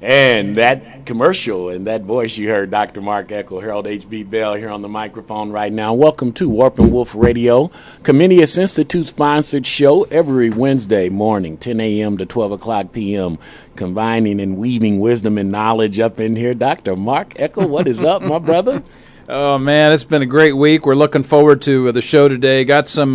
And that commercial and that voice you heard, Dr. Mark Eckel, Harold H.B. Bell here on the microphone right now. Welcome to Warp and Woof Radio, Comenius Institute-sponsored show every Wednesday morning, 10 a.m. to 12 o'clock p.m., combining and weaving wisdom and knowledge up in here. Dr. Mark Eckel, what is up, my brother? Oh, man, it's been a great week. We're looking forward to the show today. Got some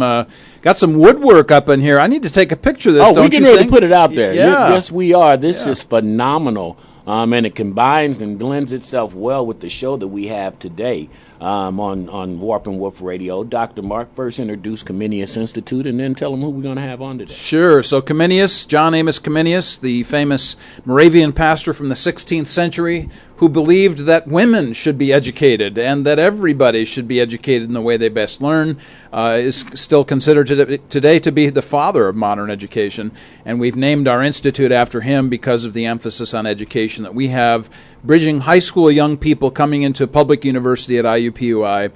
woodwork up in here. I need to take a picture of this, don't you think? Oh, we're getting ready to put it out there. Yeah. Yes, we are. This is phenomenal. And it combines and blends itself well with the show that we have today on Warp and Woof Radio. Dr. Mark, first introduce Comenius Institute and then tell them who we're going to have on today. Sure. So Comenius, John Amos Comenius, the famous Moravian pastor from the 16th century, who believed that women should be educated and that everybody should be educated in the way they best learn, is still considered today to be the father of modern education. And we've named our institute after him because of the emphasis on education that we have, bridging high school young people coming into public university at IUPUI,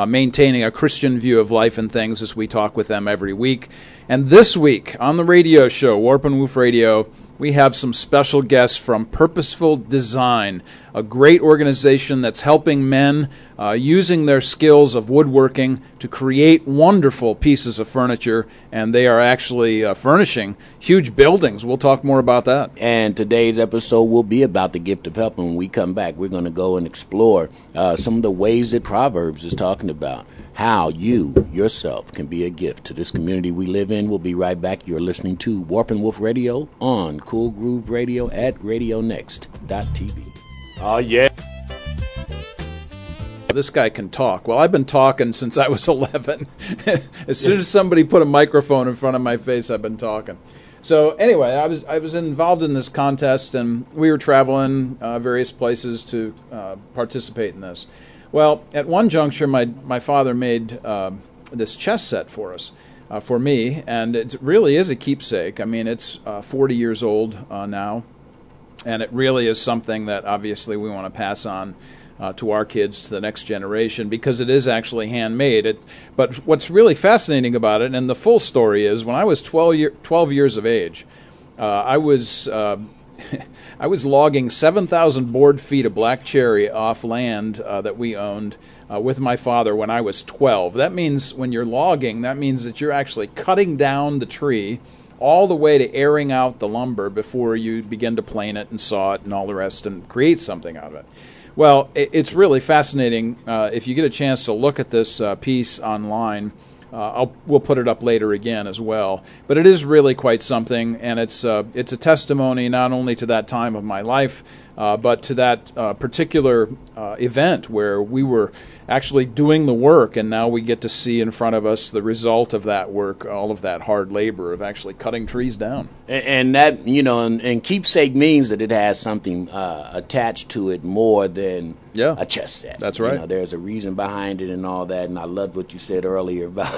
maintaining a Christian view of life and things as we talk with them every week. And this week on the radio show, Warp and Woof Radio, we have some special guests from Purposeful Design, a great organization that's helping men using their skills of woodworking to create wonderful pieces of furniture, and they are actually furnishing huge buildings. We'll talk more about that. And today's episode will be about the gift of helping. When we come back, we're going to go and explore some of the ways that Proverbs is talking about how you yourself can be a gift to this community we live in. We'll be right back. You're listening to Warp and Woof Radio on Cool Groove Radio at RadioNext.tv. Oh, yeah. This guy can talk. Well, I've been talking since I was 11. As soon as somebody put a microphone in front of my face, I've been talking. So anyway, I was involved in this contest, and we were traveling various places to participate in this. Well, at one juncture, my father made this chess set for us, for me, and it really is a keepsake. I mean, it's 40 years old now, and it really is something that obviously we want to pass on to our kids, to the next generation, because it is actually handmade. But what's really fascinating about it, and the full story is, when I was 12 years of age, I was logging 7,000 board feet of black cherry off land that we owned with my father when I was 12. That means when you're logging, that means that you're actually cutting down the tree all the way to airing out the lumber before you begin to plane it and saw it and all the rest and create something out of it. Well, it's really fascinating. If you get a chance to look at this piece online, we'll put it up later again as well. But it is really quite something, and it's a testimony not only to that time of my life, but to that particular event where we were actually doing the work, and now we get to see in front of us the result of that work, all of that hard labor of actually cutting trees down. And that, and keepsake means that it has something attached to it more than a chess set. That's right. There's a reason behind it and all that, and I loved what you said earlier about,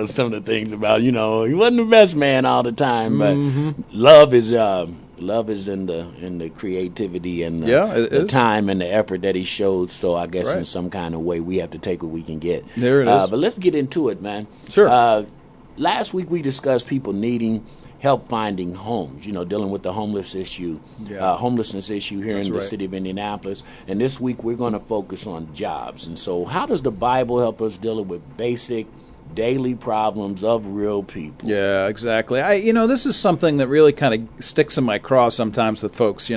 some of the things about, he wasn't the best man all the time, but love is in the creativity and the time and the effort that he showed. So I guess in some kind of way we have to take what we can get. There it is. But let's get into it, man. Sure. Last week we discussed people needing help finding homes, dealing with the homelessness issue here in the city of Indianapolis. And this week we're going to focus on jobs. And so how does the Bible help us deal with basic daily problems of real people? Yeah, exactly. This is something that really kind of sticks in my craw sometimes with folks.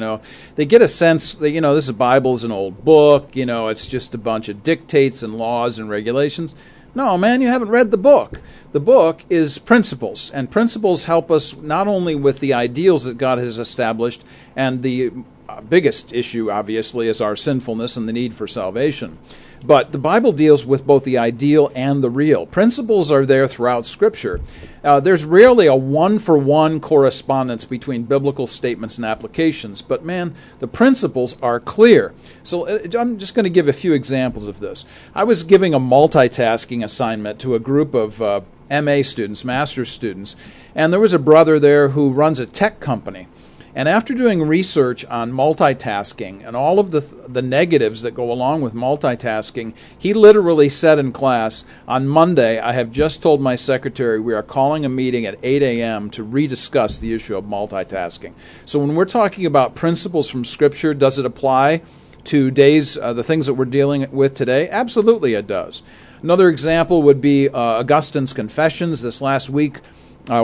They get a sense that, this Bible's an old book, it's just a bunch of dictates and laws and regulations. No, man, you haven't read the book. The book is principles, and principles help us not only with the ideals that God has established, and the biggest issue, obviously, is our sinfulness and the need for salvation. But the Bible deals with both the ideal and the real. Principles are there throughout Scripture. There's rarely a one-for-one correspondence between biblical statements and applications, but man, the principles are clear. So I'm just going to give a few examples of this. I was giving a multitasking assignment to a group of MA students, master's students, and there was a brother there who runs a tech company. And after doing research on multitasking and all of the negatives that go along with multitasking, he literally said in class, on Monday, I have just told my secretary we are calling a meeting at 8 a.m. to rediscuss the issue of multitasking. So when we're talking about principles from Scripture, does it apply to the things that we're dealing with today? Absolutely it does. Another example would be Augustine's Confessions. This last week,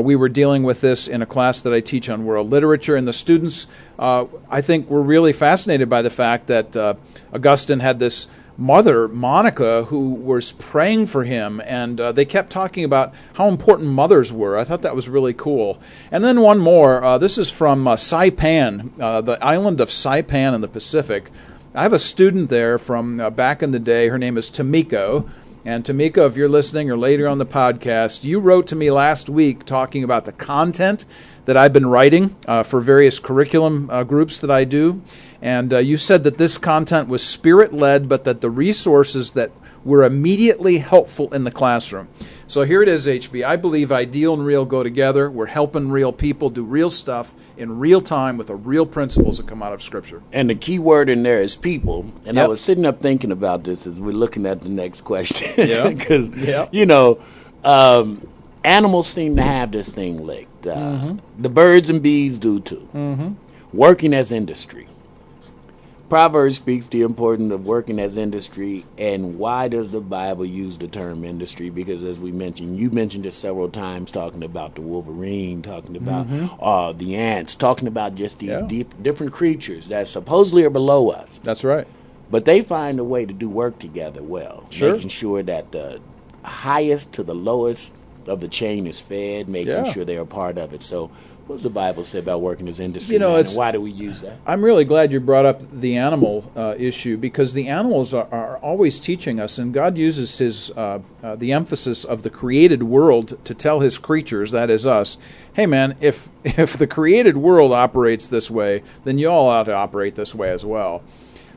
we were dealing with this in a class that I teach on world literature, and the students, I think, were really fascinated by the fact that Augustine had this mother, Monica, who was praying for him, and they kept talking about how important mothers were. I thought that was really cool. And then one more. This is from Saipan, the island of Saipan in the Pacific. I have a student there from back in the day. Her name is Tamiko. And Tamika, if you're listening or later on the podcast, you wrote to me last week talking about the content that I've been writing for various curriculum groups that I do. And you said that this content was Spirit-led, but that the resources that were immediately helpful in the classroom. So here it is, HB. I believe ideal and real go together. We're helping real people do real stuff in real time with the real principles that come out of Scripture. And the key word in there is people. And Yep. I was sitting up thinking about this as we're looking at the next question. Yeah. Because, Yep. animals seem to have this thing licked. The birds and bees do too. Working as industry. Proverbs speaks to the importance of working as industry, and why does the Bible use the term industry? Because as we mentioned, you mentioned it several times, talking about the wolverine, talking about the ants, talking about just these different creatures that supposedly are below us. That's right. But they find a way to do work together well, making sure that the highest to the lowest of the chain is fed, making sure they're a part of it. So what does the Bible say about working as industry, and why do we use that? I'm really glad you brought up the animal issue, because the animals are always teaching us, and God uses the emphasis of the created world to tell His creatures, that is us, hey man, if the created world operates this way, then you all ought to operate this way as well.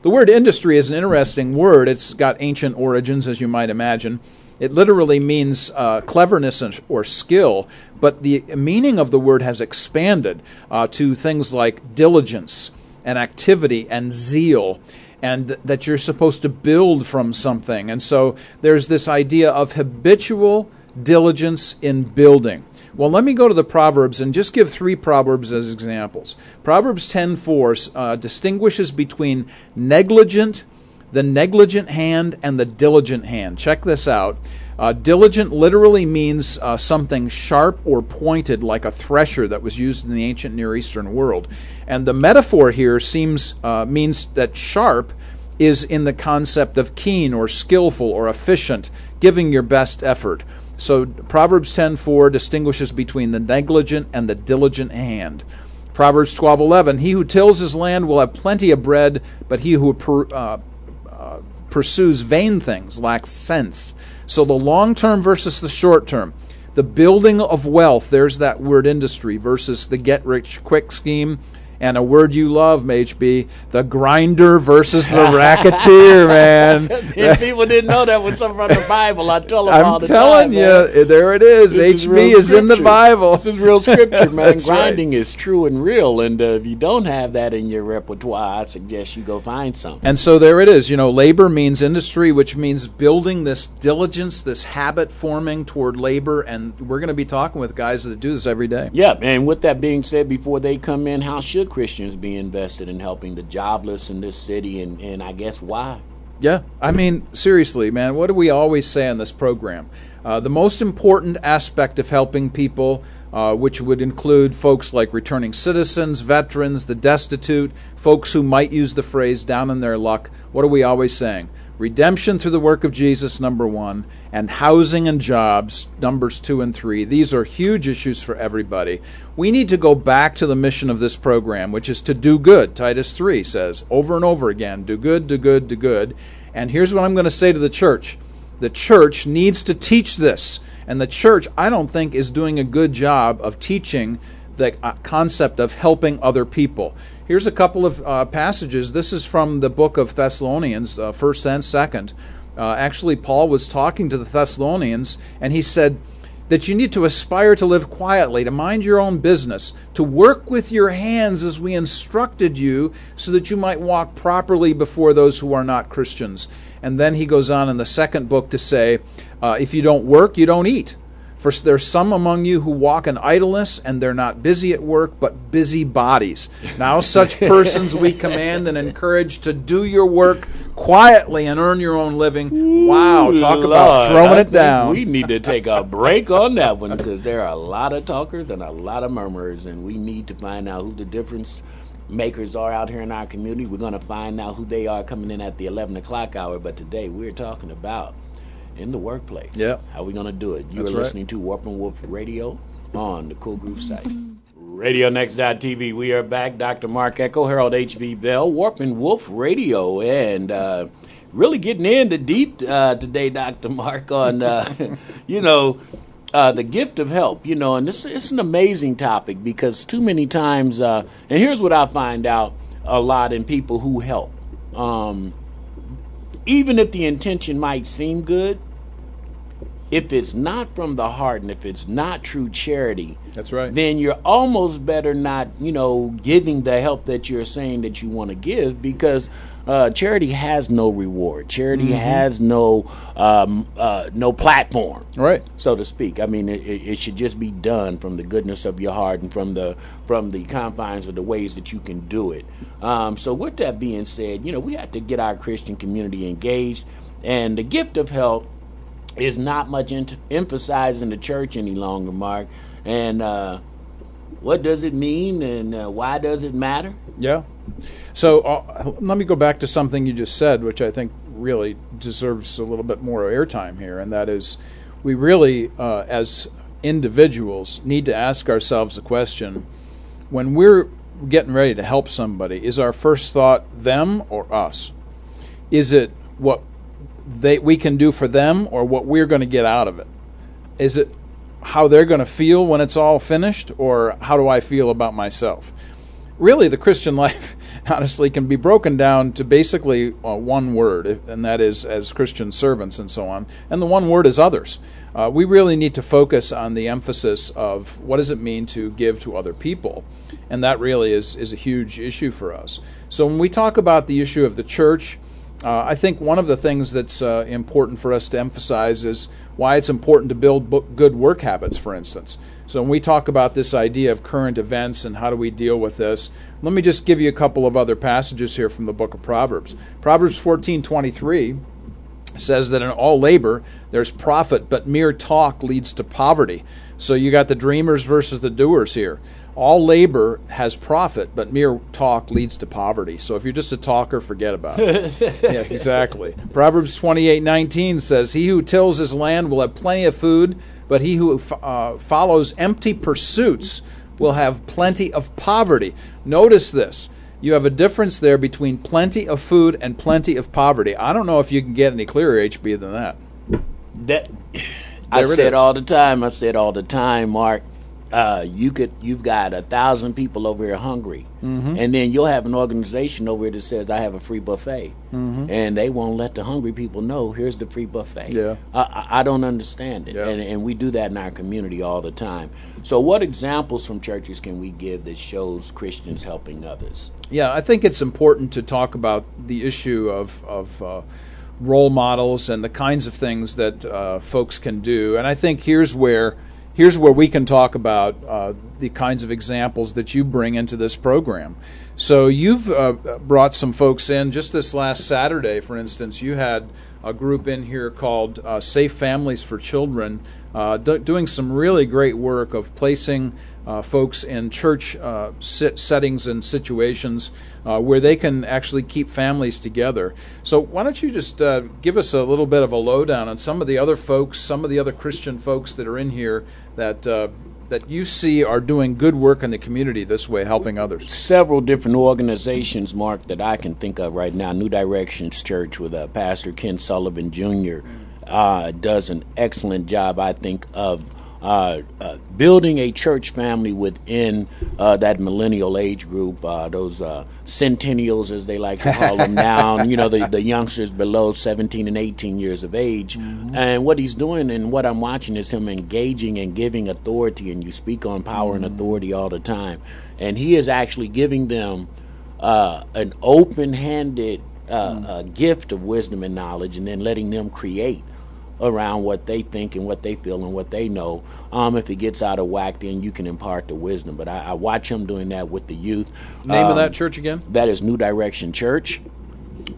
The word industry is an interesting word. It's got ancient origins, as you might imagine. It literally means cleverness or skill, but the meaning of the word has expanded to things like diligence and activity and zeal, and that you're supposed to build from something. And so there's this idea of habitual diligence in building. Well, let me go to the Proverbs and just give 3 Proverbs as examples. Proverbs 10:4 distinguishes between the negligent hand and the diligent hand. Check this out. Diligent literally means something sharp or pointed, like a thresher that was used in the ancient Near Eastern world. And the metaphor here means that sharp is in the concept of keen or skillful or efficient, giving your best effort. So Proverbs 10:4 distinguishes between the negligent and the diligent hand. Proverbs 12:11, he who tills his land will have plenty of bread, but he who pursues vain things lacks sense. So the long term versus the short term. The building of wealth, there's that word industry, versus the get rich quick scheme. And a word you love, HB, the grinder versus the racketeer, man. If people didn't know that was something from the Bible, I tell them all the time. I'm telling you, there it is. This HB is in the Bible. This is real scripture, man. That's Grinding right. is true and real, and if you don't have that in your repertoire, I suggest you go find something. And so there it is. Labor means industry, which means building this diligence, this habit forming toward labor, and we're going to be talking with guys that do this every day. Yeah, and with that being said, before they come in, how should Christians be invested in helping the jobless in this city, and I guess why? Yeah, I mean, seriously, man, what do we always say on this program? The most important aspect of helping people, which would include folks like returning citizens, veterans, the destitute, folks who might use the phrase down in their luck, what are we always saying? Redemption through the work of Jesus, number 1, and housing and jobs, numbers 2 and 3. These are huge issues for everybody. We need to go back to the mission of this program, which is to do good. Titus 3 says over and over again, do good, do good, do good. And here's what I'm going to say to the church. The church needs to teach this. And the church, I don't think, is doing a good job of teaching the concept of helping other people. Here's a couple of passages. This is from the book of Thessalonians, 1st and 2nd. Actually, Paul was talking to the Thessalonians, and he said, that you need to aspire to live quietly, to mind your own business, to work with your hands as we instructed you, so that you might walk properly before those who are not Christians. And then he goes on in the second book to say, if you don't work, you don't eat. For there's some among you who walk in idleness, and they're not busy at work, but busy bodies. Now such persons we command and encourage to do your work quietly and earn your own living. Wow, talk about throwing it down. We need to take a break on that one, because there are a lot of talkers and a lot of murmurers, and we need to find out who the difference makers are out here in our community. We're going to find out who they are coming in at the 11 o'clock hour, but today we're talking about in the workplace. Yeah. How are we going to do it? You That's are right. listening to Warp and Woof Radio on the Cool Groove site. RadioNext.tv. We are back. Dr. Mark Echo, Harold H.B. Bell, Warp and Woof Radio, and really getting into deep today, Dr. Mark, on, the gift of help, and it's an amazing topic, because too many times, and here's what I find out a lot in people who help. Even if the intention might seem good, if it's not from the heart and if it's not true charity, That's right. then you're almost better not, giving the help that you're saying that you want to give, because charity has no reward. Charity has no platform, Right. so to speak. I mean, it should just be done from the goodness of your heart and from the confines of the ways that you can do it. So with that being said, we have to get our Christian community engaged, and the gift of help is not much emphasized in the church any longer, Mark. And what does it mean, and why does it matter? Yeah. So let me go back to something you just said, which I think really deserves a little bit more airtime here, and that is, we really, as individuals, need to ask ourselves a question. When we're getting ready to help somebody, is our first thought them or us? Is it what we can do for them, or what we're going to get out of it? Is it how they're going to feel when it's all finished, or how do I feel about myself? Really, the Christian life, honestly, can be broken down to basically one word, and that is as Christian servants and so on. And the one word is others. We really need to focus on the emphasis of what does it mean to give to other people, and that really is a huge issue for us. So when we talk about the issue of the church, I think one of the things that's important for us to emphasize is why it's important to build good work habits, for instance. So when we talk about this idea of current events and how do we deal with this, let me just give you a couple of other passages here from the book of Proverbs. Proverbs 14:23 says that in all labor there's profit, but mere talk leads to poverty. So you got the dreamers versus the doers here. All labor has profit, but mere talk leads to poverty. So if you're just a talker, forget about it. Yeah, exactly. Proverbs 28:19 says, "He who tills his land will have plenty of food, but he who follows empty pursuits will have plenty of poverty." Notice this. You have a difference there between plenty of food and plenty of poverty. I don't know if you can get any clearer, HB, than that. I said all the time, Mark. You've got 1,000 people over here hungry, and then you'll have an organization over here that says, "I have a free buffet," and they won't let the hungry people know, "Here's the free buffet." Yeah. I don't understand it, Yeah. and we do that in our community all the time. So, what examples from churches can we give that shows Christians helping others? Yeah, I think it's important to talk about the issue of role models and the kinds of things that folks can do, and I think here's where we can talk about the kinds of examples that you bring into this program. So you've brought some folks in. Just this last Saturday, for instance, you had a group in here called Safe Families for Children, doing some really great work of placing folks in church settings and situations where they can actually keep families together. So why don't you just give us a little bit of a lowdown on some of the other folks, some of the other Christian folks that are in here that you see are doing good work in the community this way, helping others. Several different organizations, Mark, that I can think of right now. New Directions Church with Pastor Ken Sullivan Jr. Does an excellent job, I think, of building a church family within that millennial age group, those centennials, as they like to call them now, the youngsters below 17 and 18 years of age. Mm-hmm. And what he's doing and what I'm watching is him engaging and giving authority, and you speak on power and authority all the time. And he is actually giving them an open-handed gift of wisdom and knowledge, and then letting them create around what they think and what they feel and what they know. If it gets out of whack, then you can impart the wisdom. But I watch him doing that with the youth. Name of that church again? That is New Direction Church.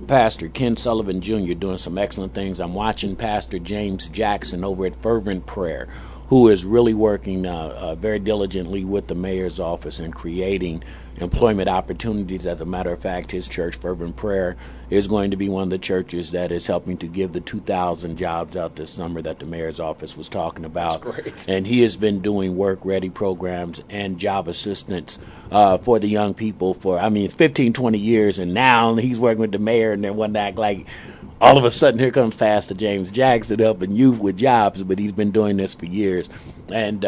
Pastor Ken Sullivan Jr. doing some excellent things. I'm watching Pastor James Jackson over at Fervent Prayer, who is really working very diligently with the mayor's office and creating employment opportunities. As a matter of fact, his church, Fervent Prayer, is going to be one of the churches that is helping to give the 2,000 jobs out this summer that the mayor's office was talking about. That's great. And he has been doing work-ready programs and job assistance for the young people it's 15, 20 years, and now he's working with the mayor, and then one act like all of a sudden here comes Pastor James Jackson helping youth with jobs, but he's been doing this for years. And,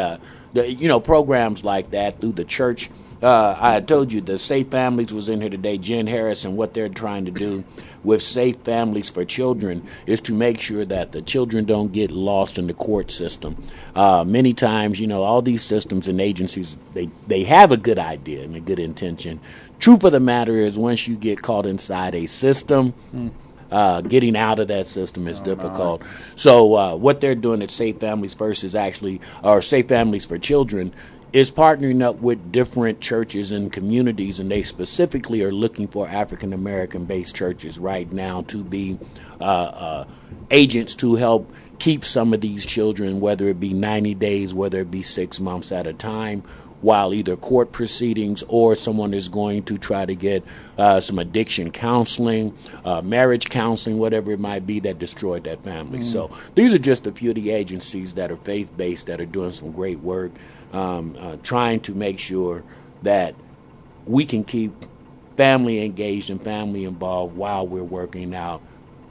programs like that through the church. I had told you the Safe Families was in here today, Jen Harris, and what they're trying to do with Safe Families for Children is to make sure that the children don't get lost in the court system. Many times, all these systems and agencies, they have a good idea and a good intention. Truth of the matter is, once you get caught inside a system, getting out of that system is difficult. So what they're doing at Safe Families First is or Safe Families for Children, is partnering up with different churches and communities, and they specifically are looking for African American based churches right now to be agents to help keep some of these children, whether it be 90 days, whether it be 6 months at a time, while either court proceedings or someone is going to try to get some addiction counseling, marriage counseling, whatever it might be that destroyed that family. So these are just a few of the agencies that are faith-based that are doing some great work, trying to make sure that we can keep family engaged and family involved while we're working out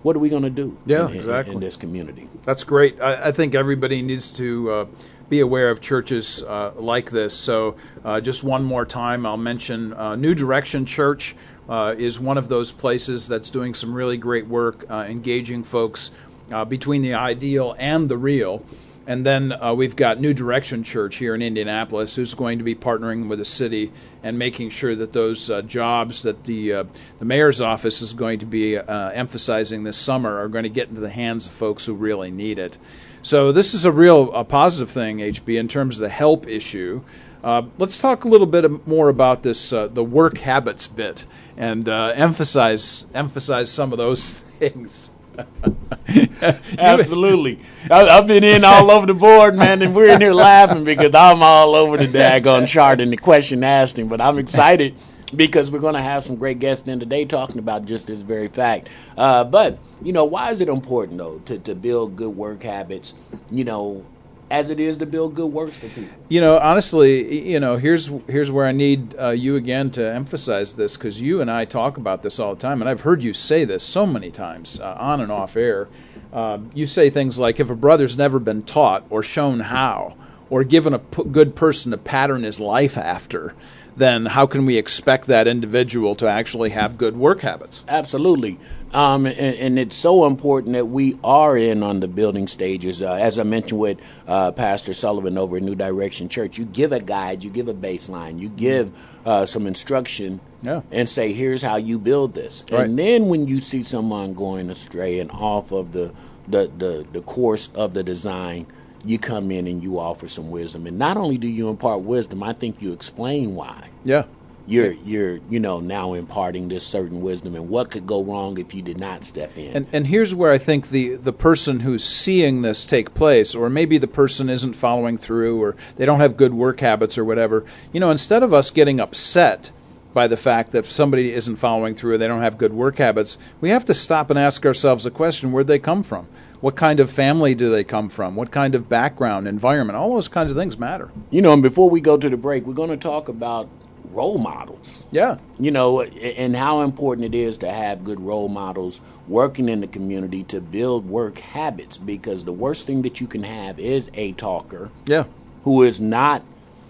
what are we going to do in this community. That's great. I think everybody needs to be aware of churches like this. So just one more time, I'll mention New Direction Church is one of those places that's doing some really great work, engaging folks between the ideal and the real. And then we've got New Direction Church here in Indianapolis, who's going to be partnering with the city and making sure that those jobs that the mayor's office is going to be emphasizing this summer are going to get into the hands of folks who really need it. So this is a real positive thing, HB, in terms of the help issue. Let's talk a little bit more about this, the work habits bit, and emphasize some of those things. Absolutely. I've been in all over the board, man, and we're in here laughing because I'm all over the daggone chart and the question asking. But I'm excited because we're going to have some great guests in today talking about just this very fact. But, why is it important, though, to build good work habits, as it is to build good works for people? Honestly, here's where I need you again to emphasize this, because you and I talk about this all the time, and I've heard you say this so many times on and off air. You say things like, if a brother's never been taught or shown how, or given a good person to pattern his life after, then how can we expect that individual to actually have good work habits? Absolutely. And it's so important that we are in on the building stages. As I mentioned with Pastor Sullivan over at New Direction Church, you give a guide, you give a baseline, you give some instruction, and say, here's how you build this. Right. And then when you see someone going astray and off of the course of the design, you come in and you offer some wisdom. And not only do you impart wisdom, I think you explain why. Yeah. You're now imparting this certain wisdom and what could go wrong if you did not step in. And here's where I think the person who's seeing this take place, or maybe the person isn't following through, or they don't have good work habits or whatever, instead of us getting upset by the fact that if somebody isn't following through or they don't have good work habits, we have to stop and ask ourselves the question, where'd they come from? What kind of family do they come from? What kind of background, environment? All those kinds of things matter. And before we go to the break, we're going to talk about role models. Yeah. You know, and how important it is to have good role models working in the community to build work habits, because the worst thing that you can have is a talker Yeah. who is not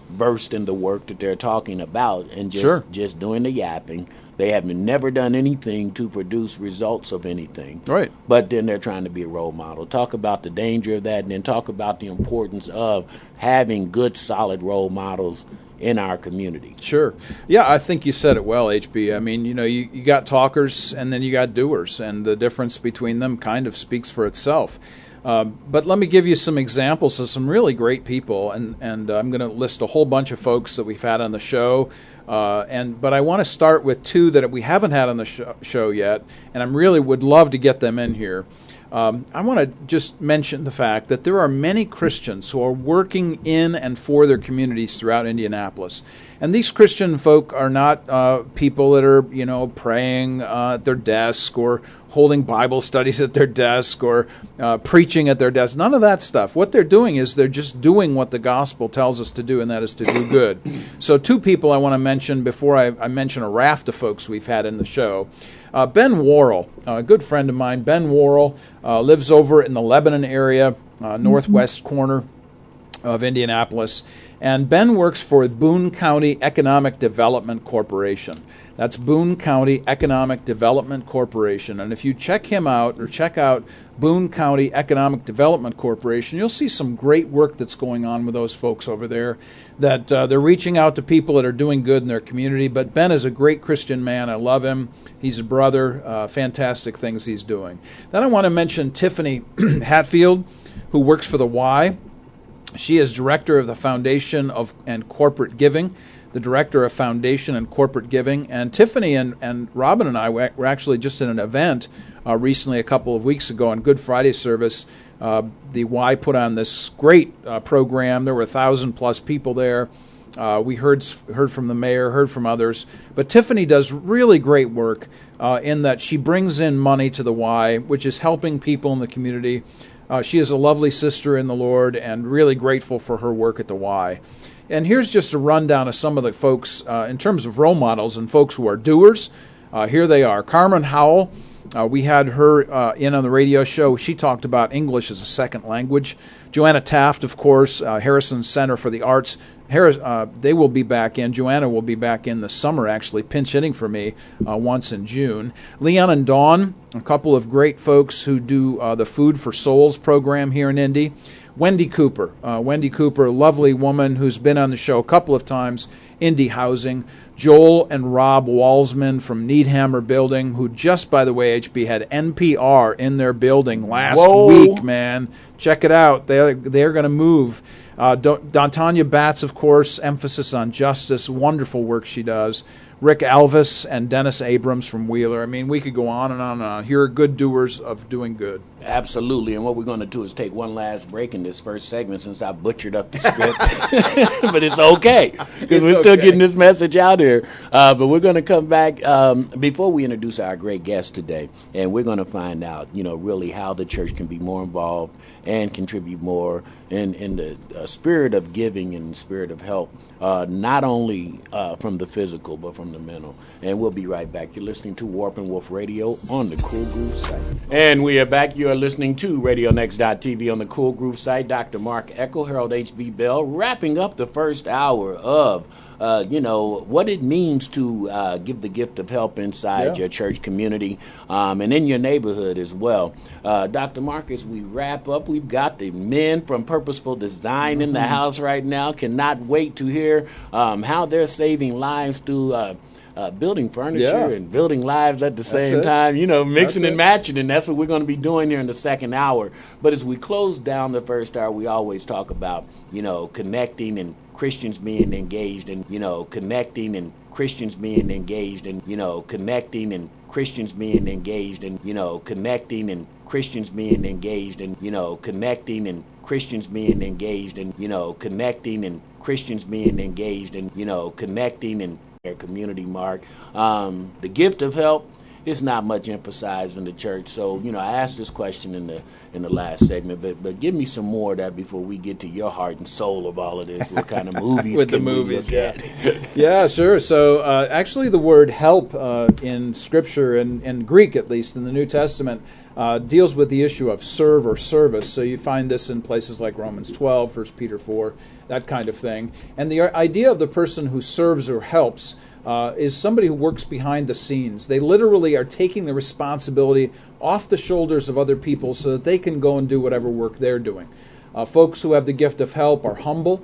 versed in the work that they're talking about and just doing the yapping. They have never done anything to produce results of anything. Right. But then they're trying to be a role model. Talk about the danger of that, and then talk about the importance of having good, solid role models in our community. Sure. Yeah, I think you said it well, HB. I mean, you know, you got talkers and then you got doers, and the difference between them kind of speaks for itself. But let me give you some examples of some really great people, and I'm going to list a whole bunch of folks that we've had on the show. But I want to start with two that we haven't had on the show yet, and I really would love to get them in here. I want to just mention the fact that there are many Christians who are working in and for their communities throughout Indianapolis. And these Christian folk are not people that are, you know, praying at their desk or holding Bible studies at their desk or preaching at their desk. None of that stuff. What they're doing is they're just doing what the gospel tells us to do, and that is to do good. So two people I want to mention before I mention a raft of folks we've had in the show. Ben Worrell, a good friend of mine. Ben Worrell lives over in the Lebanon area, northwest corner of Indianapolis. And Ben works for Boone County Economic Development Corporation. That's Boone County Economic Development Corporation. And if you check him out or check out Boone County Economic Development Corporation, you'll see some great work that's going on with those folks over there, that they're reaching out to people that are doing good in their community. But Ben is a great Christian man. I love him. He's a brother. Fantastic things he's doing. Then I want to mention Tiffany Hatfield, who works for the Y. She is director of the Foundation and Corporate Giving, the director of Foundation and Corporate Giving. And Tiffany and Robin and I were actually just in an event recently, a couple of weeks ago, on Good Friday service. The Y put on this great program. There were 1,000-plus people there. We heard from the mayor, heard from others. But Tiffany does really great work in that she brings in money to the Y, which is helping people in the community. She is a lovely sister in the Lord, and really grateful for her work at the Y. And here's just a rundown of some of the folks in terms of role models and folks who are doers. Here they are. Carmen Howell, we had her in on the radio show. She talked about English as a second language. Joanna Taft, of course, Harrison Center for the Arts. They will be back in. Joanna will be back in the summer, actually, pinch hitting for me once in June. Leon and Dawn, a couple of great folks who do the Food for Souls program here in Indy. Wendy Cooper, lovely woman who's been on the show a couple of times, Indy Housing. Joel and Rob Walsman from Needhammer Building, who just, by the way, HB, had NPR in their building last week, man. Check it out. They're going to move. Tanya Batts, of course, emphasis on justice, wonderful work she does. Rick Alvis and Dennis Abrams from Wheeler. I mean, we could go on and on and on. Here are good doers of doing good. Absolutely. And what we're going to do is take one last break in this first segment, since I butchered up the script. But it's okay, because we're still getting this message out here. But we're going to come back before we introduce our great guest today, and we're going to find out, really how the church can be more involved and contribute more in the spirit of giving and the spirit of help, not only from the physical, but from the mental. And we'll be right back. You're listening to Warp and Wolf Radio on the Cool Groove site. And we are back. You are listening to RadioNext.TV on the Cool Groove site. Dr. Mark Eckel, Harold H.B. Bell, wrapping up the first hour of what it means to give the gift of help inside your church community and in your neighborhood as well. Dr. Mark, as we wrap up, we've got the men from Purposeful Design in the house right now. Cannot wait to hear how they're saving lives through building furniture and building lives at the same time, mixing and matching. And that's what we're going to be doing here in the second hour. But as we close down the first hour, we always talk about, connecting and Christians being engaged and, connecting and Christians being engaged and, connecting and Christians being engaged and, connecting and Christians being engaged and, connecting and Christians being engaged and, connecting and Christians being engaged and, connecting and their community, Mark. The gift of help it's not much emphasized in the church. So, I asked this question in the last segment, but give me some more of that before we get to your heart and soul of all of this. What kind of movies With can the we movies, look at? Yeah, sure. So actually the word help in Scripture, in Greek at least, in the New Testament, deals with the issue of serve or service. So you find this in places like Romans 12, 1 Peter 4, that kind of thing. And the idea of the person who serves or helps is somebody who works behind the scenes. They literally are taking the responsibility off the shoulders of other people so that they can go and do whatever work they're doing. Folks who have the gift of help are humble.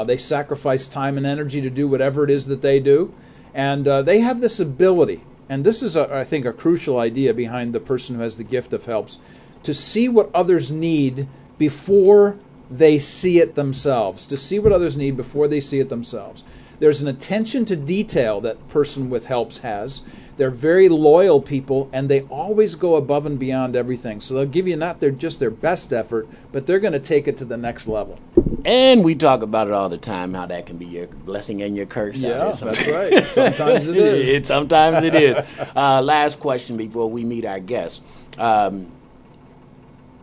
They sacrifice time and energy to do whatever it is that they do. And they have this ability, and this is, I think, a crucial idea behind the person who has the gift of helps, to see what others need before they see it themselves. To see what others need before they see it themselves. There's an attention to detail that person with helps has. They're very loyal people, and they always go above and beyond everything. So they'll give you not just their best effort, but they're going to take it to the next level. And we talk about it all the time, how that can be your blessing and your curse. Yeah, that's right. Sometimes it is. Sometimes it is. Last question before we meet our guests.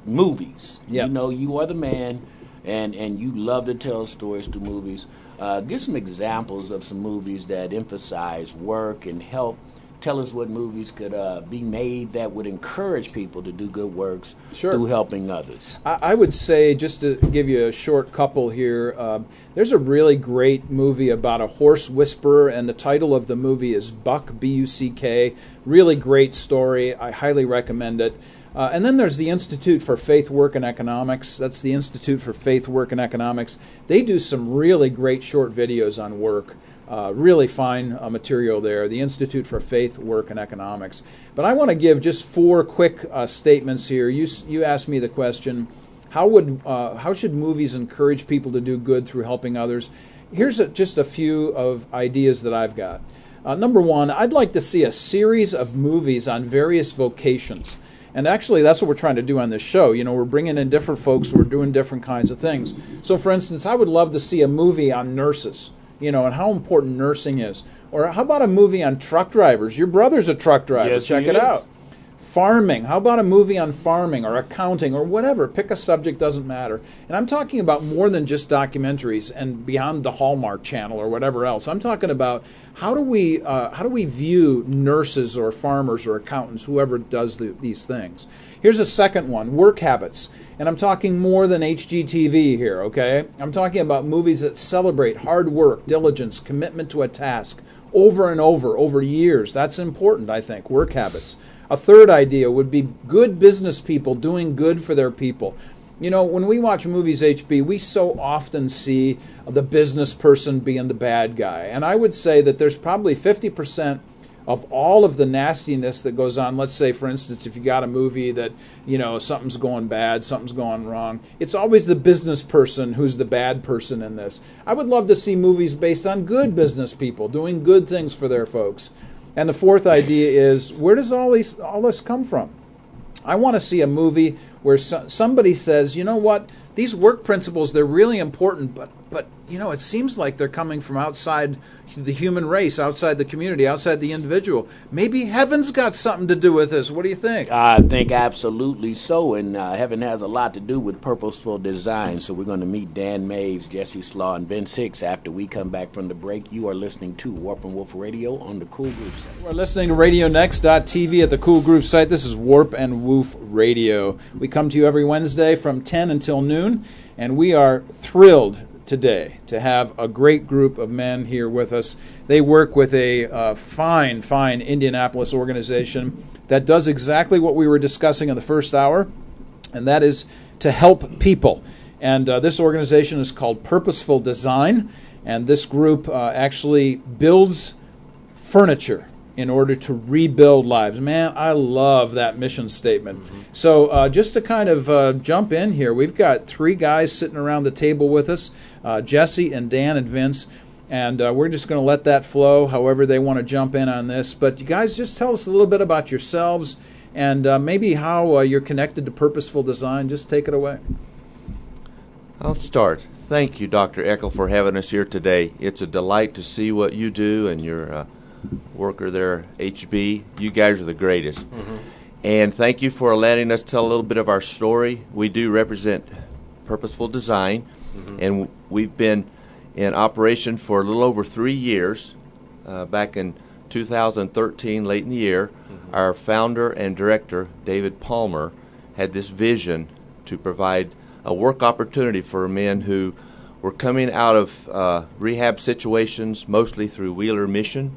Movies. Yep. You are the man, and you love to tell stories through movies. Give some examples of some movies that emphasize work and help. Tell us what movies could be made that would encourage people to do good works through helping others. I would say, just to give you a short couple here, there's a really great movie about a horse whisperer, and the title of the movie is Buck, B-U-C-K. Really great story. I highly recommend it. And then there's the Institute for Faith, Work, and Economics. That's the Institute for Faith, Work, and Economics. They do some really great short videos on work. Really fine material there. The Institute for Faith, Work, and Economics. But I want to give just 4 quick statements here. You asked me the question, how should movies encourage people to do good through helping others? Here's just a few of ideas that I've got. Number 1, I'd like to see a series of movies on various vocations. And actually, that's what we're trying to do on this show. We're bringing in different folks who are doing different kinds of things. So, for instance, I would love to see a movie on nurses, and how important nursing is. Or how about a movie on truck drivers? Your brother's a truck driver. Yes, check he it is. out. Farming. How about a movie on farming or accounting or whatever? Pick a subject, doesn't matter. And I'm talking about more than just documentaries and beyond the Hallmark Channel or whatever else. I'm talking about how do we view nurses or farmers or accountants, whoever does these things. Here's a second one, work habits. And I'm talking more than HGTV here, okay? I'm talking about movies that celebrate hard work, diligence, commitment to a task over and over years. That's important, I think, work habits. A third idea would be good business people doing good for their people. When we watch movies, HB, we so often see the business person being the bad guy. And I would say that there's probably 50% of all of the nastiness that goes on. Let's say, for instance, if you got a movie that, something's going bad, something's going wrong, it's always the business person who's the bad person in this. I would love to see movies based on good business people doing good things for their folks. And the fourth idea is, where does all this come from? I want to see a movie where somebody says, you know what, these work principles, they're really important, but it seems like they're coming from outside the human race, outside the community, outside the individual. Maybe heaven's got something to do with this. What do you think? I think absolutely so, and heaven has a lot to do with purposeful design. So we're going to meet Dan Mays, Jesse Slaw, and Vince Hicks after we come back from the break. You are listening to Warp and Woof Radio on the Cool Groove site. We're listening to RadioNext.tv at the Cool Groove site. This is Warp and Woof Radio. We come to you every Wednesday from 10 until noon, and we are thrilled today to have a great group of men here with us. They work with a fine Indianapolis organization that does exactly what we were discussing in the first hour, and that is to help people. And this organization is called Purposeful Design, and this group actually builds furniture in order to rebuild lives. Man, I love that mission statement. Mm-hmm. So just to kind of jump in here, we've got 3 guys sitting around the table with us, Jesse and Dan and Vince, and we're just going to let that flow however they want to jump in on this. But you guys, just tell us a little bit about yourselves and maybe how you're connected to Purposeful Design. Just take it away. I'll start. Thank you, Dr. Eckel, for having us here today. It's a delight to see what you do and your worker there, HB. You guys are the greatest. And thank you for letting us tell a little bit of our story. We do represent Purposeful Design, and we've been in operation for a little over 3 years. Back in 2013, late in the year, our founder and director, David Palmer, had this vision to provide a work opportunity for men who were coming out of rehab situations, mostly through Wheeler Mission,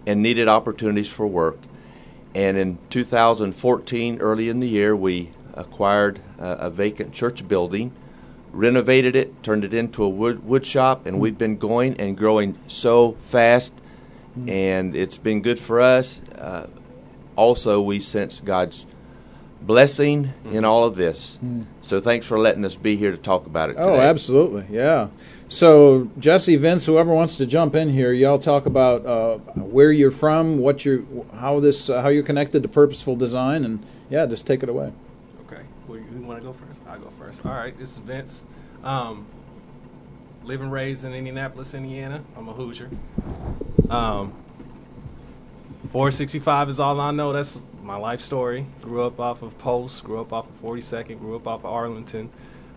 and needed opportunities for work. And in 2014, early in the year, we acquired a vacant church building, renovated it, turned it into a wood shop, and we've been going and growing so fast, and it's been good for us. Also, we sense God's blessing in all of this. So thanks for letting us be here to talk about it today. Oh, absolutely, yeah. So Jesse, Vince, whoever wants to jump in here, y'all talk about where you're from, how you're connected to Purposeful Design, and yeah, just take it away. Okay, well, you want to go first? I'll go first. All right, this is Vince. Live and raised in Indianapolis, Indiana. I'm a Hoosier. 465 is all I know. That's my life story. Grew up off of Post, grew up off of 42nd, grew up off of Arlington.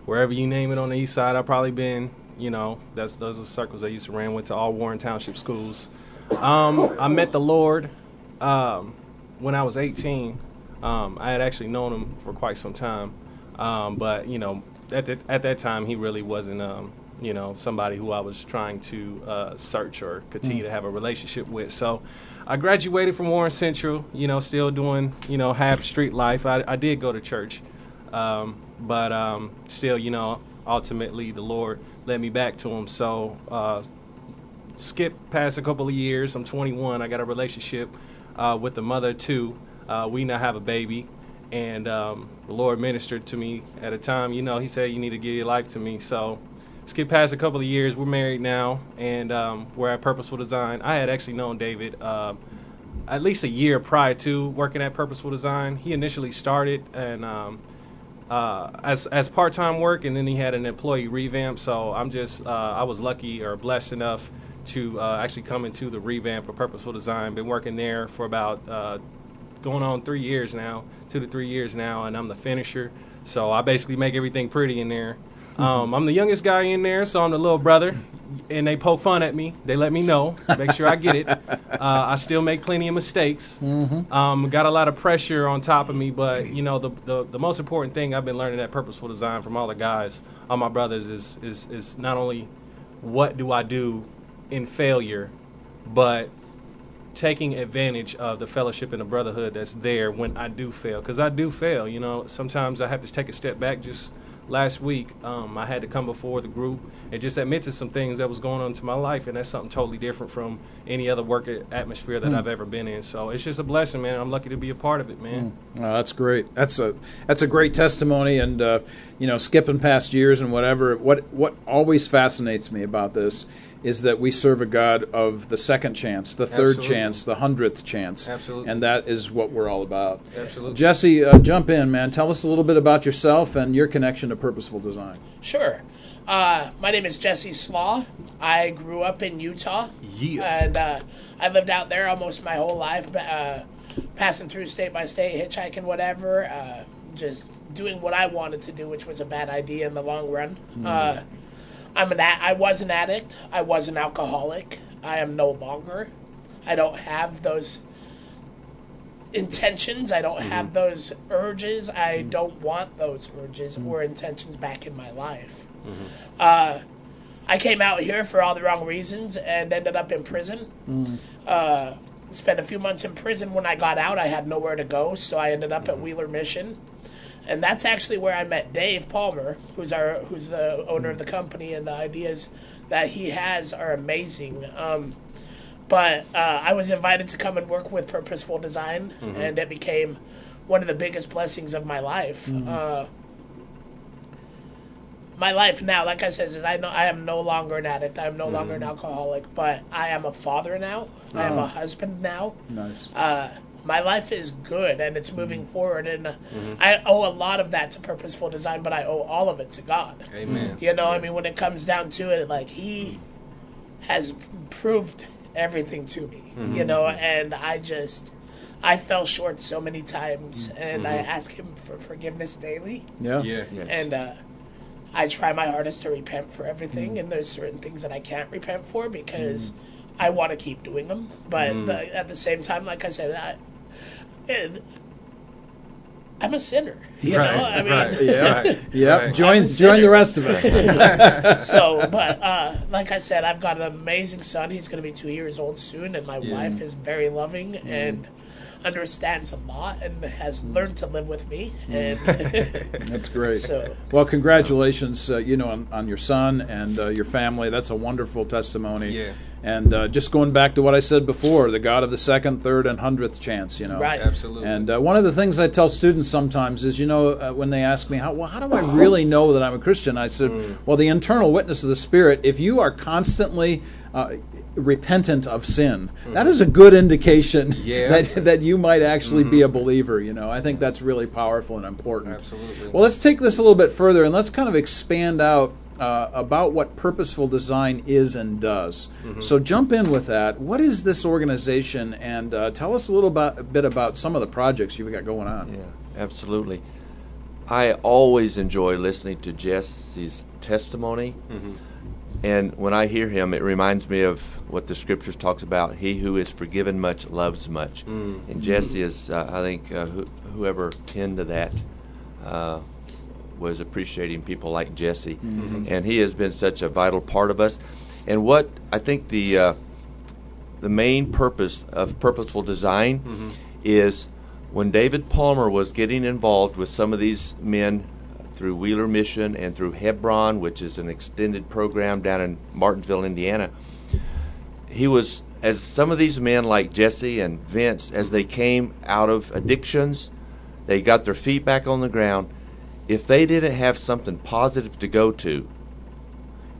Wherever you name it on the east side, I've probably been, those are the circles I used to run. Went to all Warren Township schools. I met the Lord when I was 18. I had actually known him for quite some time. But, at that time, he really wasn't, somebody who I was trying to search or continue to have a relationship with. So I graduated from Warren Central, still doing, half street life. I did go to church, but still, ultimately the Lord led me back to him. So skip past a couple of years. I'm 21. I got a relationship with the mother, too. We now have a baby. And the Lord ministered to me at a time, he said, you need to give your life to me. So skip past a couple of years. We're married now, and we're at Purposeful Design. I had actually known David at least a year prior to working at Purposeful Design. He initially started and as part-time work, and then he had an employee revamp. So I was lucky or blessed enough to actually come into the revamp of Purposeful Design. Been working there for about going on 3 years now, 2 to 3 years now, and I'm the finisher. So I basically make everything pretty in there. I'm the youngest guy in there, so I'm the little brother, and they poke fun at me. They let me know, make sure I get it. I still make plenty of mistakes. Got a lot of pressure on top of me, but the most important thing I've been learning at Purposeful Design from all the guys, all my brothers, is not only what do I do in failure, but taking advantage of the fellowship and the brotherhood that's there when I do fail, because I do fail. Sometimes I have to take a step back. Just last week, I had to come before the group and just admit to some things that was going on in my life, and that's something totally different from any other work atmosphere that I've ever been in. So it's just a blessing, man. I'm lucky to be a part of it, man. Oh, that's great. That's a great testimony, and skipping past years and whatever. What always fascinates me about this is that we serve a God of the second chance, the third chance, the 100th chance. Absolutely. And that is what we're all about. Absolutely. Jesse, jump in, man. Tell us a little bit about yourself and your connection to Purposeful Design. Sure. My name is Jesse Slaw. I grew up in Utah. Yeah. And I lived out there almost my whole life, passing through state by state, hitchhiking, whatever, just doing what I wanted to do, which was a bad idea in the long run. I was an addict. I was an alcoholic. I am no longer. I don't have those intentions. I don't have those urges. I don't want those urges or intentions back in my life. I came out here for all the wrong reasons and ended up in prison. Spent a few months in prison. When I got out, I had nowhere to go, so I ended up at Wheeler Mission. And that's actually where I met Dave Palmer, who's the owner of the company, and the ideas that he has are amazing. But I was invited to come and work with Purposeful Design, and it became one of the biggest blessings of my life. My life now, like I said, is I am no longer an addict. I am no longer an alcoholic, but I am a father now. I am a husband now. Nice. My life is good, and it's moving forward, and I owe a lot of that to Purposeful Design, but I owe all of it to God. Amen. I mean, when it comes down to it, like, He has proved everything to me, you know, and I fell short so many times, and I ask him for forgiveness daily. Yeah. Yeah. And I try my hardest to repent for everything, and there's certain things that I can't repent for because I want to keep doing them. But at the same time, like I said, I'm a sinner. You know, I mean, Yeah. Join the rest of us. So, but like I said, I've got an amazing son. He's going to be 2 years old soon, and my wife is very loving and understands a lot and has learned to live with me. And That's great. So, Well, congratulations, on your son and your family. That's a wonderful testimony. Yeah. And just going back to what I said before, the God of the second, third, and 100th chance, right. Absolutely. And one of the things I tell students sometimes is, when they ask me, how do I really know that I'm a Christian? I said, well, the internal witness of the Spirit, if you are constantly repentant of sin, that is a good indication that you might actually be a believer. I think that's really powerful and important. Absolutely. Well, let's take this a little bit further and let's kind of expand out about what purposeful design is and does. So jump in with that. What is this organization, and tell us a bit about some of the projects you've got going on. Yeah, absolutely. I always enjoy listening to Jesse's testimony. And when I hear him, it reminds me of what the Scriptures talks about. He who is forgiven much loves much. And Jesse is, I think, whoever penned to that was appreciating people like Jesse. And he has been such a vital part of us. And what I think the main purpose of purposeful design is when David Palmer was getting involved with some of these men through Wheeler Mission and through Hebron, which is an extended program down in Martinsville, Indiana. He was, as some of these men like Jesse and Vince, as they came out of addictions, they got their feet back on the ground. If they didn't have something positive to go to,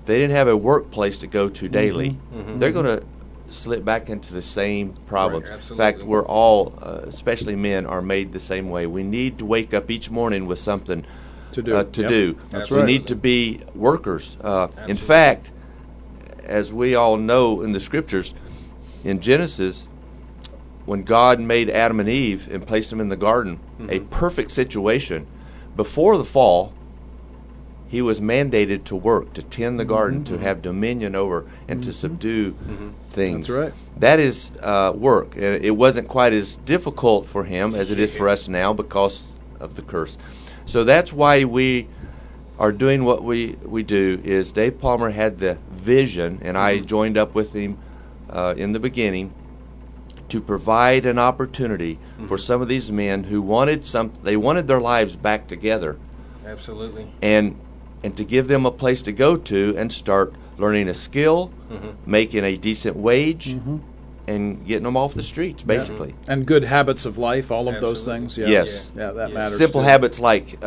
if they didn't have a workplace to go to daily, they're going to slip back into the same problems. Right, in fact, we're all, especially men, are made the same way. We need to wake up each morning with something to do. That's we right. need to be workers. In fact, as we all know in the Scriptures, in Genesis, when God made Adam and Eve and placed them in the garden, a perfect situation, before the fall, he was mandated to work, to tend the garden, to have dominion over, and to subdue things. That's right. That is work. And it wasn't quite as difficult for him as it is for us now because of the curse. So that's why we are doing what we do. Is Dave Palmer had the vision, and I joined up with him in the beginning to provide an opportunity for some of these men who wanted their lives back together. Absolutely. And to give them a place to go to and start learning a skill, making a decent wage, and getting them off the streets, basically. And good habits of life, all of those Absolutely. things. Yeah. Yes. Yeah, that matters. Simple too. habits like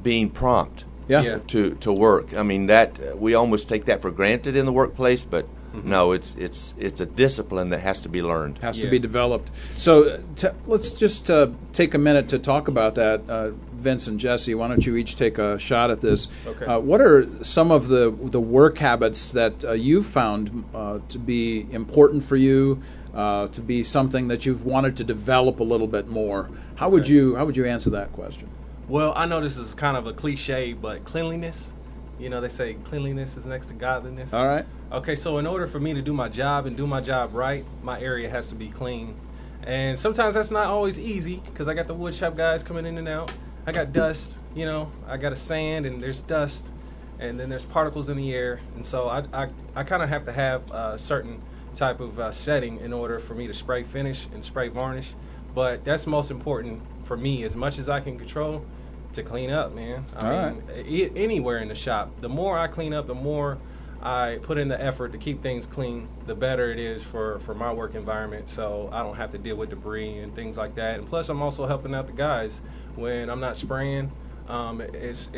being prompt Yeah. to work. I mean, that we almost take that for granted in the workplace, but no, it's a discipline that has to be learned. Has to be developed. So let's just take a minute to talk about that. Vince and Jesse, why don't you each take a shot at this? Okay. What are some of the work habits that you've found to be important for you, to be something that you've wanted to develop a little bit more? How would you answer that question? Well, I know this is kind of a cliche, but cleanliness. They say cleanliness is next to godliness. All right. Okay, so in order for me to do my job and do my job right, my area has to be clean. And sometimes that's not always easy because I got the wood shop guys coming in and out. I got dust, I got a sand and there's dust and then there's particles in the air. And so I kind of have to have a certain type of setting in order for me to spray finish and spray varnish. But that's most important for me, as much as I can control, to clean up, man. I mean, anywhere in the shop, the more I clean up, the more I put in the effort to keep things clean, the better it is for my work environment, so I don't have to deal with debris and things like that. And plus, I'm also helping out the guys when I'm not spraying. It's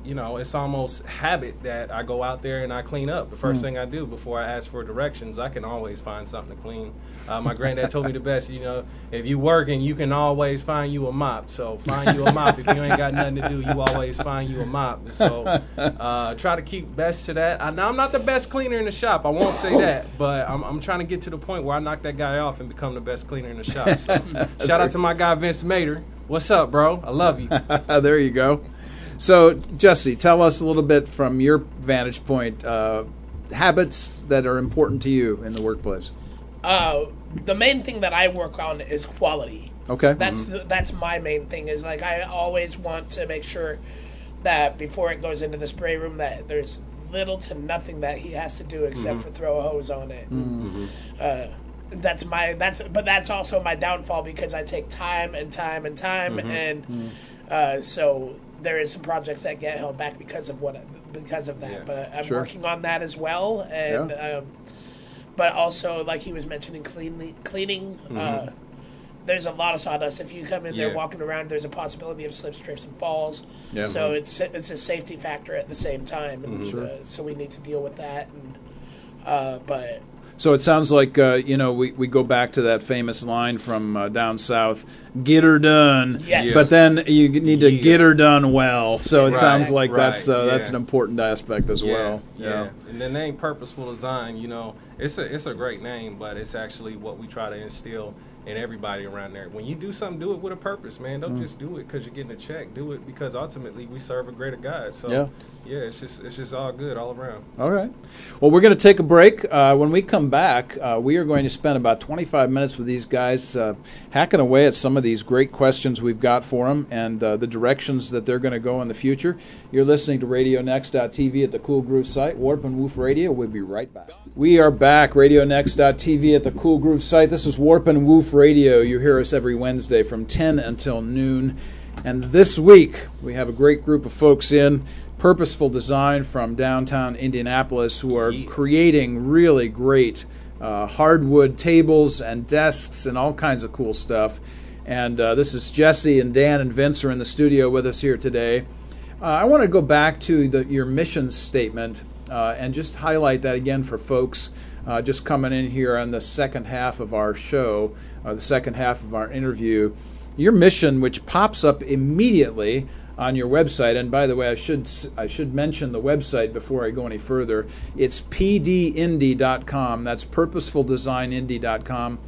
it's almost habit that I go out there and I clean up. The first thing I do before I ask for directions, I can always find something to clean. My granddad told me the best, if you working, you can always find you a mop. So find you a mop. If you ain't got nothing to do, you always find you a mop. So try to keep best to that. Now, I'm not the best cleaner in the shop. I won't say that. But I'm trying to get to the point where I knock that guy off and become the best cleaner in the shop. So shout out to my guy, Vince Mater. What's up, bro? I love you. There you go. So, Jesse, tell us a little bit from your vantage point, habits that are important to you in the workplace. The main thing that I work on is quality. Okay. That's my main thing. Is like I always want to make sure that before it goes into the spray room that there's little to nothing that he has to do except for throw a hose on it. But that's also my downfall because I take time and so there is some projects that get held back because of that. Yeah. But I'm working on that as well, and but also like he was mentioning cleaning. There's a lot of sawdust. If you come in there walking around, there's a possibility of slips, trips, and falls. Yeah. So it's a safety factor at the same time, and so we need to deal with that. And but. So it sounds like, we go back to that famous line from down south, get her done. Yes. But then you need to get her done well. So it sounds like that's an important aspect as well. Yeah. And the name Purposeful Design, it's a great name, but it's actually what we try to instill in everybody around there. When you do something, do it with a purpose, man. Don't just do it because you're getting a check. Do it because ultimately we serve a greater God. So it's just all good all around. All right. Well, we're going to take a break. When we come back, we are going to spend about 25 minutes with these guys hacking away at some of these great questions we've got for them and the directions that they're going to go in the future. You're listening to RadioNext.tv at the Cool Groove site, Warp and Woof Radio. We'll be right back. We are back, RadioNext.tv at the Cool Groove site. This is Warp and Woof Radio. You hear us every Wednesday from 10 until noon. And this week, we have a great group of folks in Purposeful Design from downtown Indianapolis who are creating really great hardwood tables and desks and all kinds of cool stuff. And this is Jesse and Dan and Vince are in the studio with us here today. I want to go back to your mission statement and just highlight that again for folks just coming in here on the second half of our show, the second half of our interview. Your mission, which pops up immediately on your website, and by the way, I should mention the website before I go any further. It's pdindy.com. That's purposefuldesignindy.com,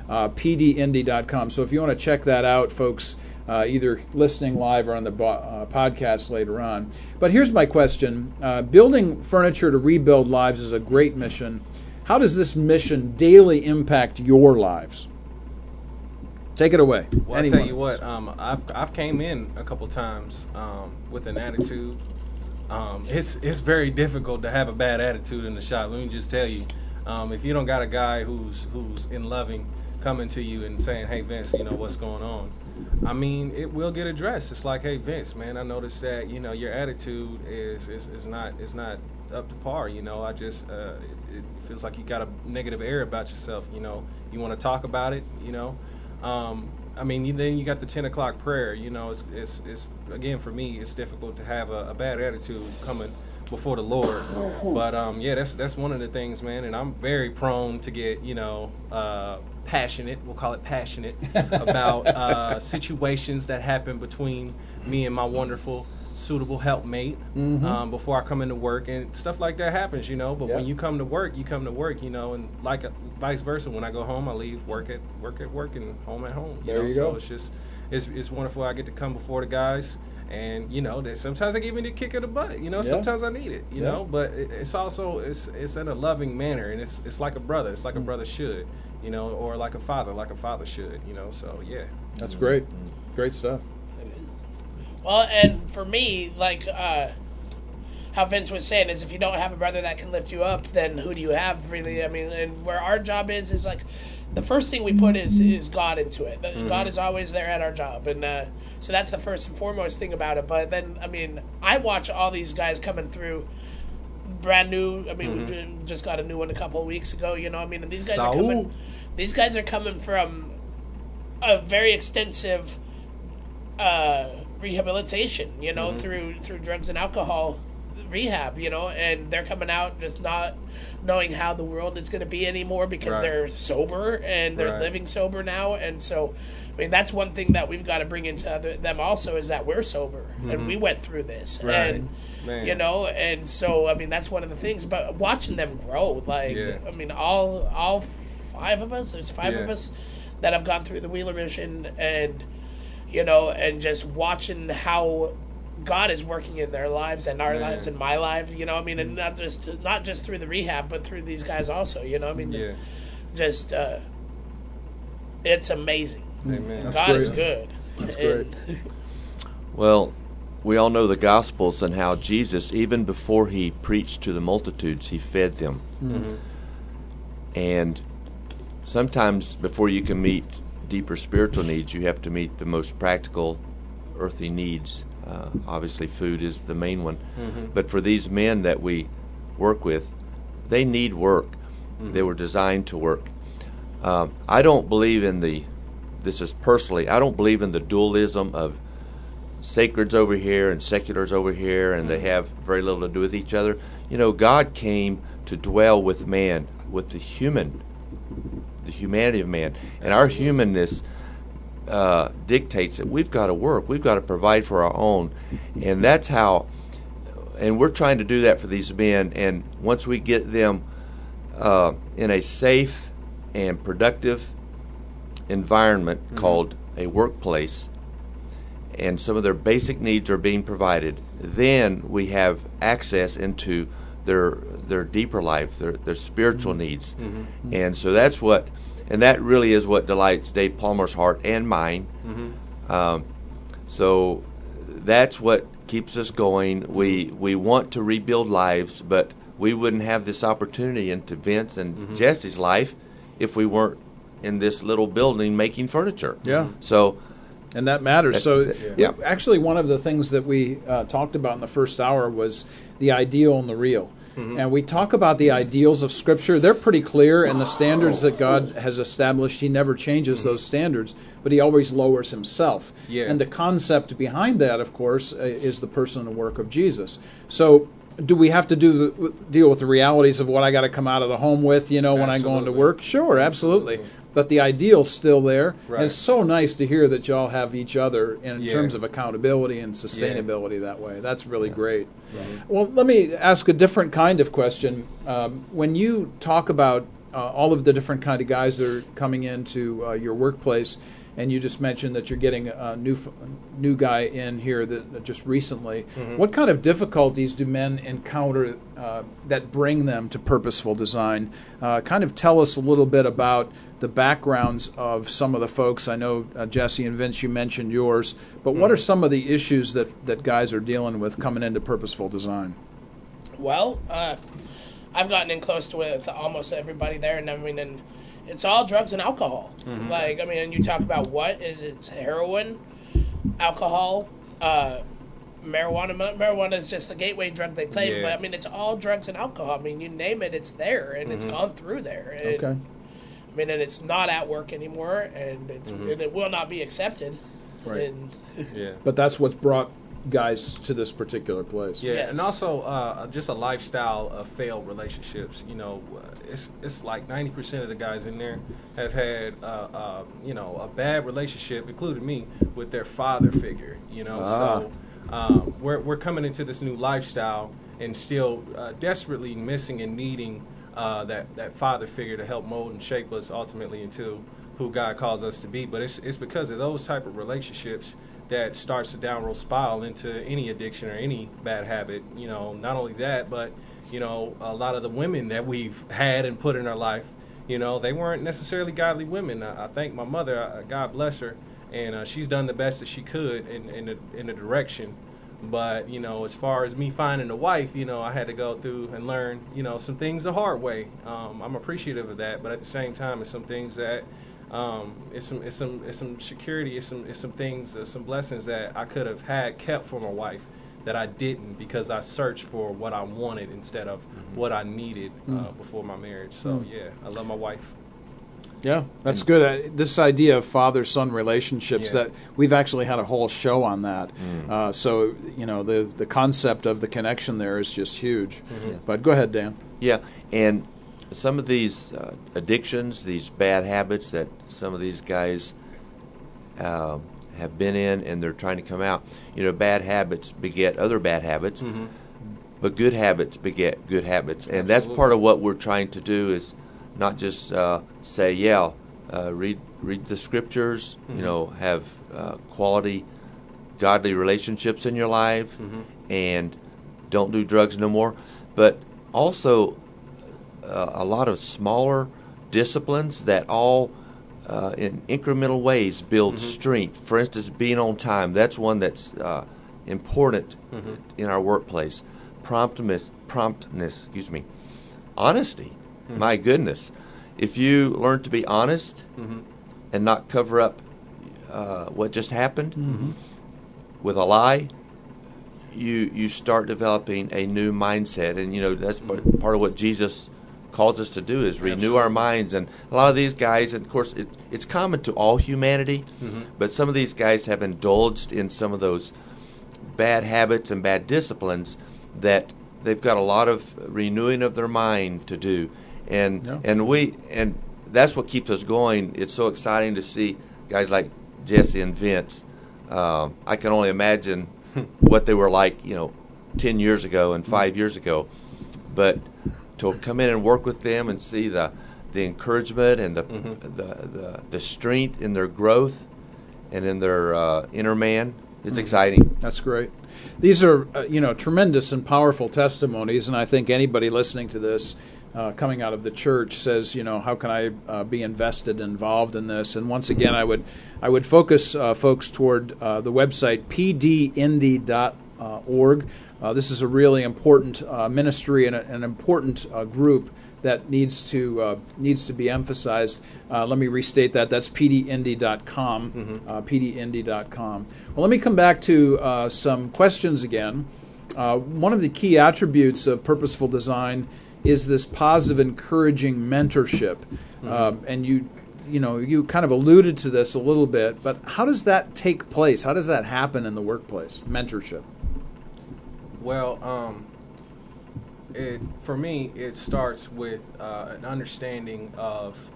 pdindy.com. So if you want to check that out, folks, either listening live or on the podcast later on. But here's my question. Building furniture to rebuild lives is a great mission. How does this mission daily impact your lives? Take it away. Well, I'll tell you what, I've came in a couple times with an attitude. It's very difficult to have a bad attitude in the shop. Let me just tell you, if you don't got a guy who's in loving coming to you and saying, "Hey Vince, what's going on?" I mean, it will get addressed. It's like, "Hey Vince, man, I noticed that your attitude is not up to par. I just it feels like you got a negative air about yourself. You want to talk about it. I mean, then you got the 10 o'clock prayer. It's again for me, it's difficult to have a bad attitude coming before the Lord. But that's one of the things, man. And I'm very prone to get passionate. We'll call it passionate about situations that happen between me and my wonderful, suitable helpmate before I come into work, and stuff like that happens, But when you come to work, and like vice versa. When I go home, I leave work at work, and home at home. There you so go. it's just it's wonderful. I get to come before the guys, and that sometimes I give me the kick of the butt. Sometimes I need it. But it's also it's in a loving manner, and it's like a brother. It's like a brother should, or like a father should. So yeah. That's great. Great stuff. Well, and for me, like how Vince was saying, is if you don't have a brother that can lift you up, then who do you have, really? I mean, and where our job is like the first thing we put is God into it. God is always there at our job, and so that's the first and foremost thing about it. But then, I mean, I watch all these guys coming through brand new. I mean, we've just got a new one a couple of weeks ago. I mean, and these guys are coming. These guys are coming from a very extensive rehabilitation, through drugs and alcohol rehab, and they're coming out just not knowing how the world is going to be anymore because they're sober and they're living sober now. And so, I mean, that's one thing that we've got to bring into them also, is that we're sober and we went through this. And, and so, I mean, that's one of the things. But watching them grow, I mean, all five of us, there's five of us that have gone through the Wheeler Mission, and, and just watching how God is working in their lives and our lives and my life, I mean, and not just through the rehab, but through these guys also, I mean, just it's amazing. Amen. God is good. That's great. Well, we all know the Gospels and how Jesus, even before he preached to the multitudes, he fed them. And sometimes before you can meet deeper spiritual needs, you have to meet the most practical earthly needs. Obviously, food is the main one. But for these men that we work with, they need work. They were designed to work. I don't believe in this is personally, I don't believe in the dualism of sacreds over here and seculars over here, and they have very little to do with each other. God came to dwell with man, with the humanity of man. And our humanness dictates that we've got to work, we've got to provide for our own, and that's how. And we're trying to do that for these men. And once we get them in a safe and productive environment called a workplace, and some of their basic needs are being provided, then we have access into their deeper life, their spiritual needs. And so that's what. And that really is what delights Dave Palmer's heart and mine. So that's what keeps us going. We want to rebuild lives, but we wouldn't have this opportunity into Vince and Jesse's life if we weren't in this little building making furniture. So, and that matters. Actually, one of the things that we talked about in the first hour was the ideal and the real. And we talk about the ideals of Scripture. They're pretty clear, and the standards that God has established, he never changes those standards, but he always lowers himself. And the concept behind that, of course, is the person and work of Jesus. So do we have to deal with the realities of what I got to come out of the home with, when I go into work? Sure, absolutely. But the ideal's still there. And it's so nice to hear that y'all have each other in terms of accountability and sustainability that way. That's really great. Well, let me ask a different kind of question. When you talk about all of the different kind of guys that are coming into your workplace, and you just mentioned that you're getting a new guy in here that just recently, what kind of difficulties do men encounter that bring them to purposeful design? Kind of tell us a little bit about the backgrounds of some of the folks. I know, Jesse and Vince, you mentioned yours, but what are some of the issues that guys are dealing with coming into purposeful design? Well, I've gotten in close with almost everybody there, and I mean, and it's all drugs and alcohol. And you talk about what is it? Heroin, alcohol, marijuana. Marijuana is just the gateway drug they claim, but I mean, it's all drugs and alcohol. I mean, you name it, it's there, and it's gone through there. And, I mean, and it's not at work anymore, and and it will not be accepted. Right. But that's what's brought guys to this particular place. And also just a lifestyle of failed relationships. It's like 90% of the guys in there have had a bad relationship, including me, with their father figure. So we're coming into this new lifestyle and still desperately missing and needing that father figure to help mold and shape us ultimately into who God calls us to be. But it's because of those type of relationships that starts a downward spiral into any addiction or any bad habit. Not only that, but a lot of the women that we've had and put in our life, they weren't necessarily godly women. I thank my mother, God bless her, and she's done the best that she could in the direction. But as far as me finding a wife, I had to go through and learn some things the hard way. I'm appreciative of that, but at the same time, it's some things that it's some security, it's some things, some blessings that I could have kept for my wife that I didn't, because I searched for what I wanted instead of what I needed before my marriage. So I love my wife. Yeah, that's good. This idea of father-son relationships, that we've actually had a whole show on that. So, the concept of the connection there is just huge. But go ahead, Dan. Yeah, and some of these addictions, these bad habits that some of these guys have been in and they're trying to come out, bad habits beget other bad habits, but good habits beget good habits. And that's part of what we're trying to do, is not just say, read the scriptures, have quality, godly relationships in your life, and don't do drugs no more, but also a lot of smaller disciplines that all in incremental ways build strength. For instance, being on time, that's one that's important in our workplace. Promptness, honesty. My goodness, if you learn to be honest and not cover up what just happened with a lie, you start developing a new mindset, and that's part of what Jesus calls us to do, is renew our minds. And a lot of these guys, and of course it's common to all humanity, but some of these guys have indulged in some of those bad habits and bad disciplines that they've got a lot of renewing of their mind to do. And that's what keeps us going. It's so exciting to see guys like Jesse and Vince. I can only imagine what they were like, 10 years ago and 5 years ago. But to come in and work with them and see the encouragement and the strength in their growth and in their inner man, it's exciting. That's great. These are, tremendous and powerful testimonies, and I think anybody listening to this coming out of the church says, how can I be invested, involved in this? And once again, I would focus folks toward the website pdindy.org. This is a really important ministry and an important group that needs to be emphasized. Let me restate that. That's pdindy.com. pdindy.com. Well, let me come back to some questions again. One of the key attributes of purposeful design is this positive, encouraging mentorship. And you kind of alluded to this a little bit, but how does that take place? How does that happen in the workplace, mentorship? Well, for me, it starts with an understanding of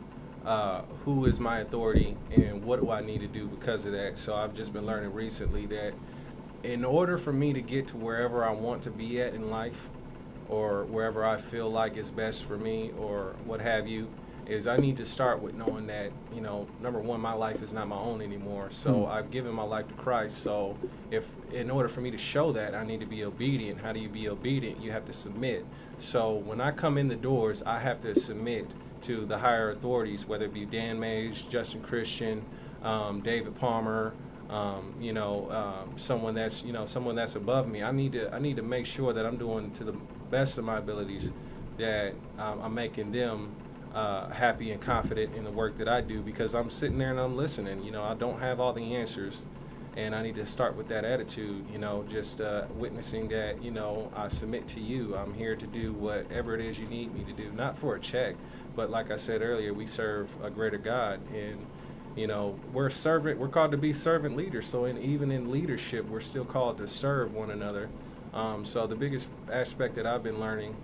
who is my authority and what do I need to do because of that. So I've just been learning recently that in order for me to get to wherever I want to be at in life, or wherever I feel like it's best for me, or what have you, is I need to start with knowing that, number one, my life is not my own anymore. So I've given my life to Christ. So in order for me to show that, I need to be obedient. How do you be obedient? You have to submit. So when I come in the doors, I have to submit to the higher authorities, whether it be Dan Mays, Justin Christian, David Palmer, someone that's above me. I need to make sure that I'm doing to the best of my abilities, that I'm making them happy and confident in the work that I do, because I'm sitting there and I'm listening. I don't have all the answers, and I need to start with that attitude, just witnessing that, I submit to you. I'm here to do whatever it is you need me to do, not for a check, but like I said earlier, we serve a greater God, and we're called to be servant leaders. So even in leadership, we're still called to serve one another. So the biggest aspect that I've been learning,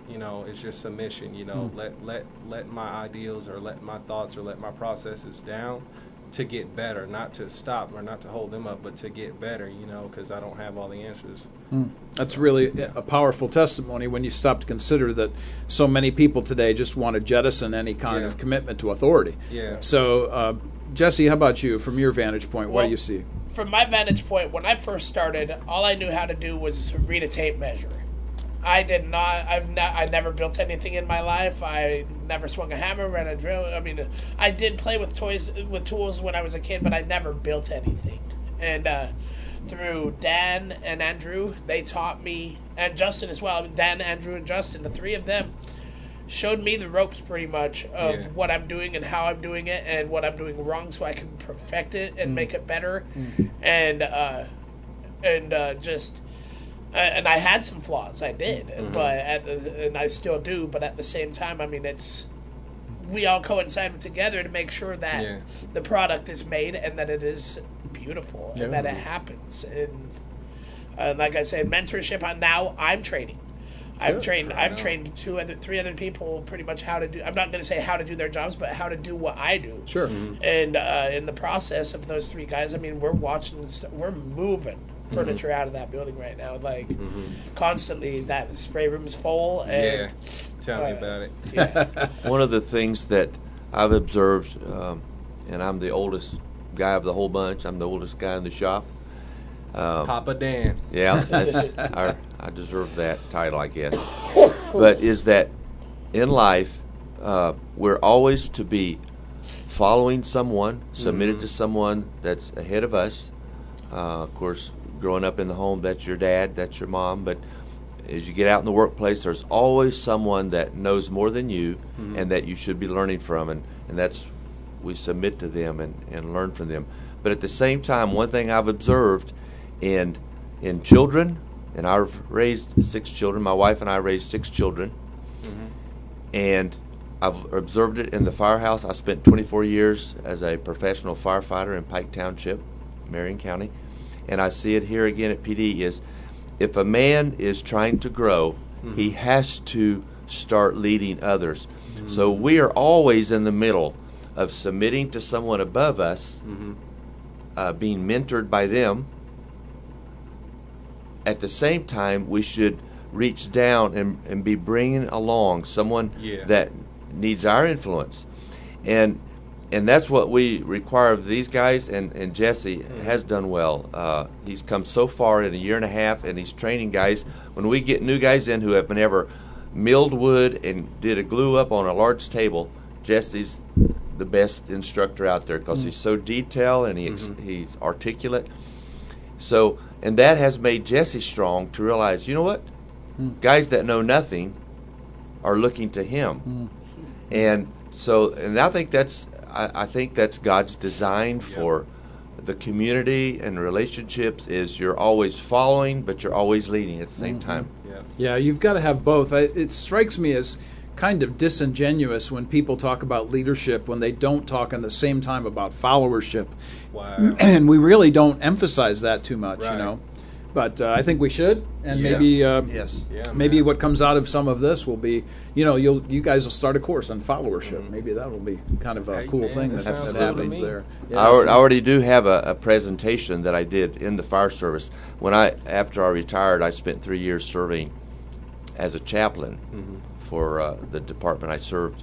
is just submission. Let my ideals or let my thoughts or let my processes down to get better, not to stop or not to hold them up, but to get better, because I don't have all the answers. That's really a powerful testimony when you stop to consider that so many people today just want to jettison any kind of commitment to authority. So, Jesse, how about you, from your vantage point? What do you see? From my vantage point, when I first started, all I knew how to do was read a tape measure. I never built anything in my life. I never swung a hammer, ran a drill. I mean, I did play with tools when I was a kid, but I never built anything. And through Dan and Andrew, they taught me, and Justin as well. Dan, Andrew, and Justin, the three of them, showed me the ropes pretty much of what I'm doing and how I'm doing it and what I'm doing wrong, so I can perfect it and make it better. And I had some flaws, I did, and I still do. But at the same time, I mean, we all coincide together to make sure that Yeah. the product is made and that it is beautiful and that it happens. And like I said, mentorship. Now I'm training. I've trained three other people pretty much how to do. I'm not going to say how to do their jobs, but how to do what I do. Sure. And in the process of those three guys, I mean, we're moving furniture out of that building right now, like constantly. That spray room's full. And, Tell me about it. Yeah. One of the things that I've observed, and I'm the oldest guy of the whole bunch. I'm the oldest guy in the shop. Papa Dan. Yeah, I deserve that title, I guess. But is that in life, we're always to be following someone, submitted to someone that's ahead of us. Of course, growing up in the home, that's your dad, that's your mom. But as you get out in the workplace, there's always someone that knows more than you and that you should be learning from. And that's, we submit to them and learn from them. But at the same time, one thing I've observed in children, and I've raised 6 children. My wife and I raised 6 children. And I've observed it in the firehouse. I spent 24 years as a professional firefighter in Pike Township, Marion County. And I see it here again at PD is if a man is trying to grow, he has to start leading others. So we are always in the middle of submitting to someone above us, being mentored by them. At the same time, we should reach down and be bringing along someone that needs our influence. And that's what we require of these guys, and Jesse has done well. He's come so far in a year and a half, and he's training guys. When we get new guys in who have never milled wood and did a glue up on a large table, Jesse's the best instructor out there because he's so detailed and he's articulate. So, and that has made Jesse strong to realize, you know what? Guys that know nothing are looking to him. And so, and I think that's God's design for the community and relationships is you're always following, but you're always leading at the same time. Yeah, you've got to have both. It strikes me as kind of disingenuous when people talk about leadership when they don't talk at the same time about followership. Wow. And we really don't emphasize that too much, Right. you know. But I think we should, and maybe Yes. maybe what comes out of some of this will be, you know, you guys will start a course on followership. Maybe that will be kind of a cool thing that sounds cool to happens me. there. I already do have a presentation that I did in the fire service. After I retired, I spent 3 years serving as a chaplain for the department I served.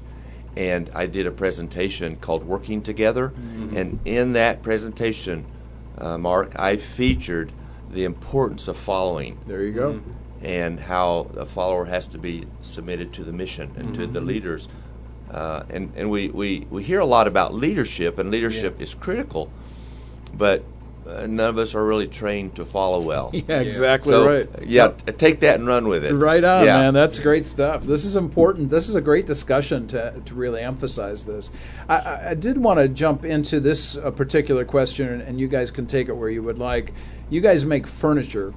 And I did a presentation called Working Together. And in that presentation, Mark, I featured the importance of following. There you go. And how a follower has to be submitted to the mission and to the leaders. And we hear a lot about leadership, and leadership is critical, but none of us are really trained to follow well. Yeah, exactly So, right. take that and run with it. Right on, Yeah. man. That's great stuff. This is important. This is a great discussion to really emphasize this. I did want to jump into this particular question, and you guys can take it where you would like. You guys make furniture,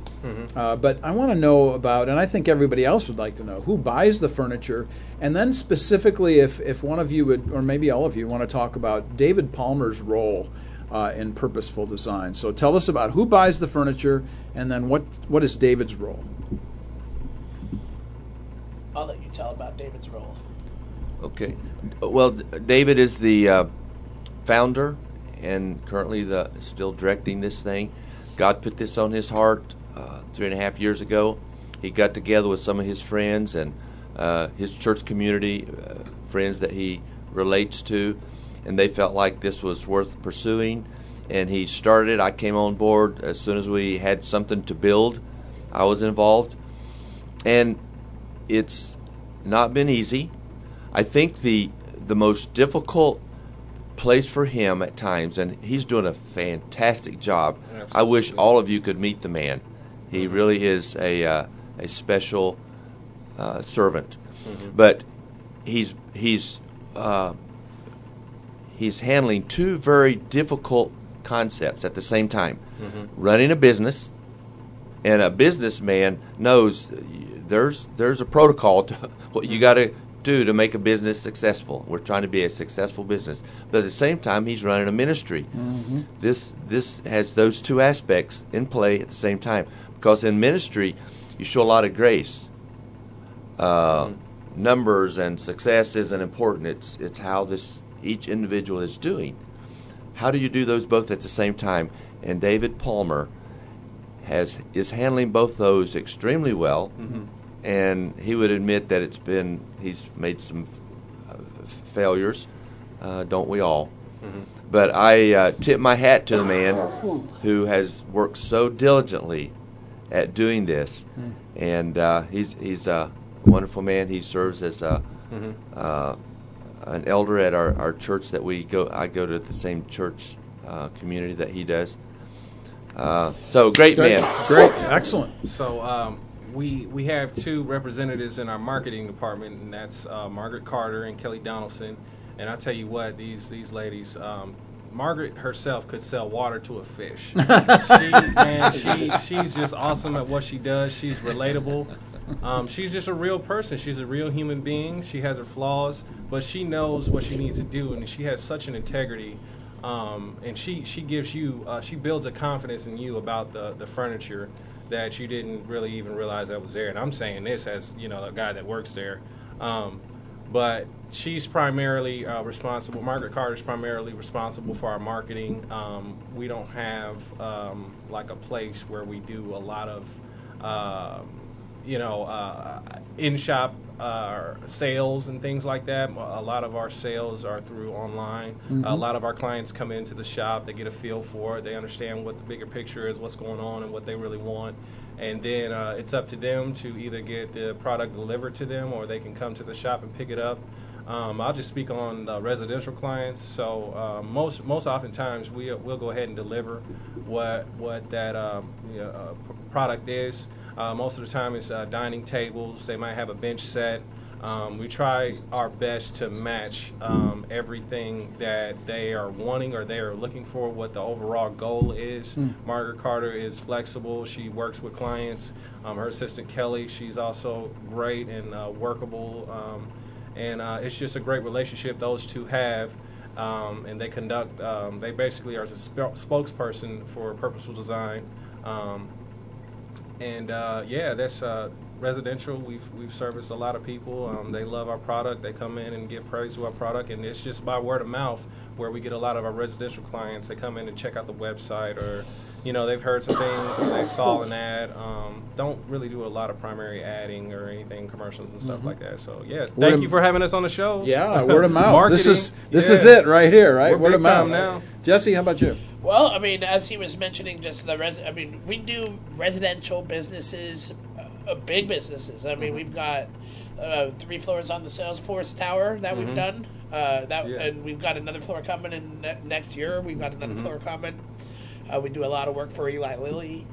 but I want to know about, and I think everybody else would like to know, who buys the furniture, and then specifically if one of you would, or maybe all of you, want to talk about David Palmer's role in purposeful design. So tell us about who buys the furniture, and then what is David's role? I'll let you tell about David's role. Okay. Well, David is the founder and currently still directing this thing. God put this on his heart 3.5 years ago. He got together with some of his friends and his church community, friends that he relates to, and they felt like this was worth pursuing. And he started. I came on board as soon as we had something to build. I was involved. And it's not been easy. I think the most difficult place for him at times, and he's doing a fantastic job. Absolutely. I wish all of you could meet the man. He really is a special servant. But he's handling two very difficult concepts at the same time. Running a business, and a businessman knows there's a protocol to what you got to do to make a business successful. We're trying to be a successful business. But at the same time, he's running a ministry. This has those two aspects in play at the same time. Because in ministry, you show a lot of grace. Numbers and success isn't important. It's how each individual is doing. How do you do those both at the same time? And David Palmer is handling both those extremely well. And he would admit that he's made some failures, don't we all? But I tip my hat to the man who has worked so diligently at doing this, and he's a wonderful man. He serves as an elder at our church that we go. I go to the same church community that he does. So great man. Great, excellent. So we have two representatives in our marketing department, and that's Margaret Carter and Kelly Donaldson. And I tell you what, these ladies, Margaret herself could sell water to a fish. She's just awesome at what she does. She's relatable. She's just a real person. She's a real human being. She has her flaws, but she knows what she needs to do, and she has such an integrity. And she gives you, she builds a confidence in you about the furniture that you didn't really even realize that was there. And I'm saying this as, a guy that works there. But she's primarily responsible. Margaret Carter's primarily responsible for our marketing. We don't have like a place where we do a lot of, in-shop sales and things like that. A lot of our sales are through online. A lot of our clients come into the shop. They get a feel for it. They understand what the bigger picture is, what's going on, and what they really want. And then it's up to them to either get the product delivered to them, or they can come to the shop and pick it up. I'll just speak on residential clients. So most oftentimes we'll go ahead and deliver what that product is. Most of the time it's dining tables. They might have a bench set. We try our best to match everything that they are wanting or they are looking for, what the overall goal is. Margaret Carter is flexible. She works with clients. Her assistant Kelly, she's also great and workable. And it's just a great relationship those two have. And they conduct, they basically are the spokesperson for Purposeful Design. That's residential. We've serviced a lot of people. They love our product. They come in and give praise to our product, and it's just by word of mouth where we get a lot of our residential clients. They come in and check out the website, or they've heard some things, or they saw an ad. Don't really do a lot of primary adding or anything, commercials and stuff like that. So thank you for having us on the show. Yeah, word of mouth. Marketing, this is it right here, right? We're word of mouth now. Jesse, how about you? Well, I mean, as he was mentioning, just we do residential businesses, big businesses. I mean, we've got 3 floors on the Salesforce Tower that we've done. And we've got another floor coming in next year. We've got another floor coming. We do a lot of work for Eli Lilly.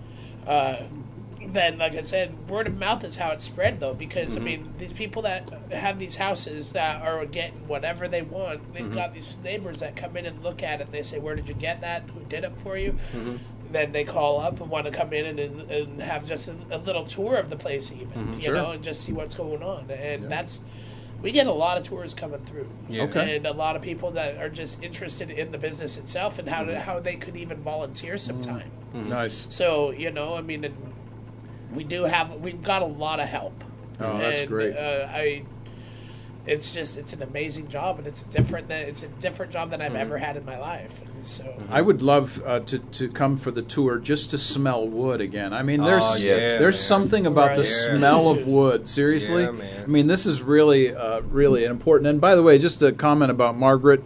Then, like I said, word of mouth is how it's spread, though, because, I mean, these people that have these houses that are getting whatever they want, they've got these neighbors that come in and look at it. They say, where did you get that? Who did it for you? Then they call up and want to come in and have just a little tour of the place even, you know, and just see what's going on. And we get a lot of tours coming through. And a lot of people that are just interested in the business itself and how they could even volunteer some time. Nice. So, I mean, we've got a lot of help. Oh, that's great. It's an amazing job, and it's a different job than I've ever had in my life. And so I would love to come for the tour just to smell wood again. I mean, there's something about the smell of wood. Seriously, I mean, this is really really important. And by the way, just a comment about Margaret.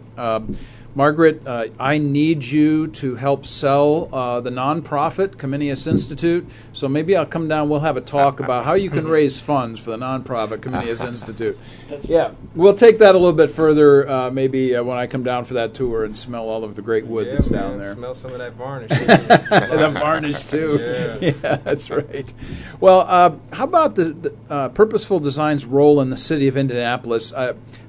Margaret, I need you to help sell the nonprofit Comenius Institute. So maybe I'll come down. We'll have a talk about how you can raise funds for the nonprofit Comenius Institute. We'll take that a little bit further. Maybe when I come down for that tour and smell all of the great wood that's down there. Smell some of that varnish. The varnish too. Yeah, that's right. Well, how about the Purposeful Design's role in the city of Indianapolis?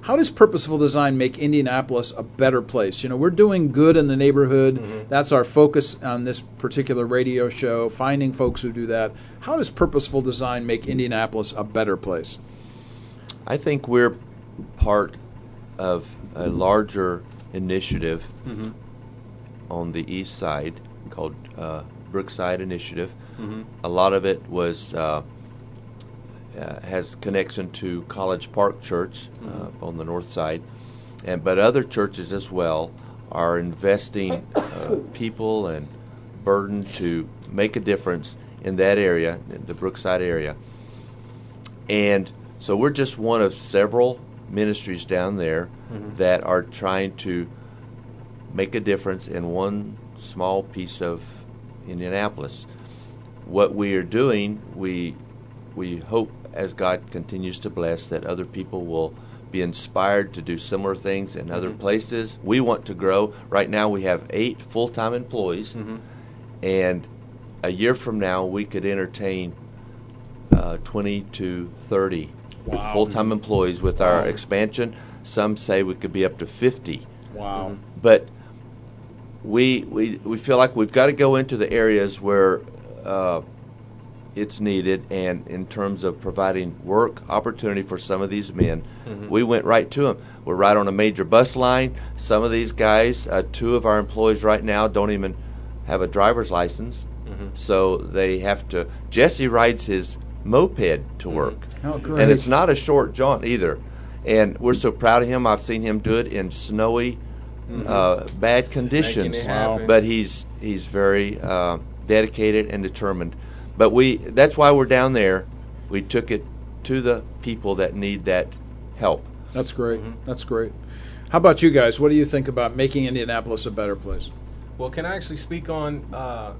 How does Purposeful Design make Indianapolis a better place? We're doing good in the neighborhood. That's our focus on this particular radio show, finding folks who do that. How does Purposeful Design make Indianapolis a better place? I think we're part of a larger initiative on the east side called Brookside Initiative. A lot of it was has connection to College Park Church on the north side, but other churches as well are investing people and burden to make a difference in that area, in the Brookside area. And so we're just one of several ministries down there that are trying to make a difference in one small piece of Indianapolis. What we are doing, we hope, as God continues to bless, that other people will be inspired to do similar things in other places. We want to grow. Right now we have 8 full-time employees, and a year from now we could entertain 20 to 30 full-time employees with our expansion. Some say we could be up to 50. Wow. But we feel like we've got to go into the areas where it's needed, and in terms of providing work opportunity for some of these men, we went right to them. We're right on a major bus line. Some of these guys, 2 of our employees right now don't even have a driver's license, so they have to. Jesse rides his moped to work, Oh, great. and it's not a short jaunt either. And we're so proud of him. I've seen him do it in snowy, bad conditions, Making it happen. but he's very dedicated and determined. But that's why we're down there. We took it to the people that need that help. That's great. That's great. How about you guys? What do you think about making Indianapolis a better place? Well, can I actually speak on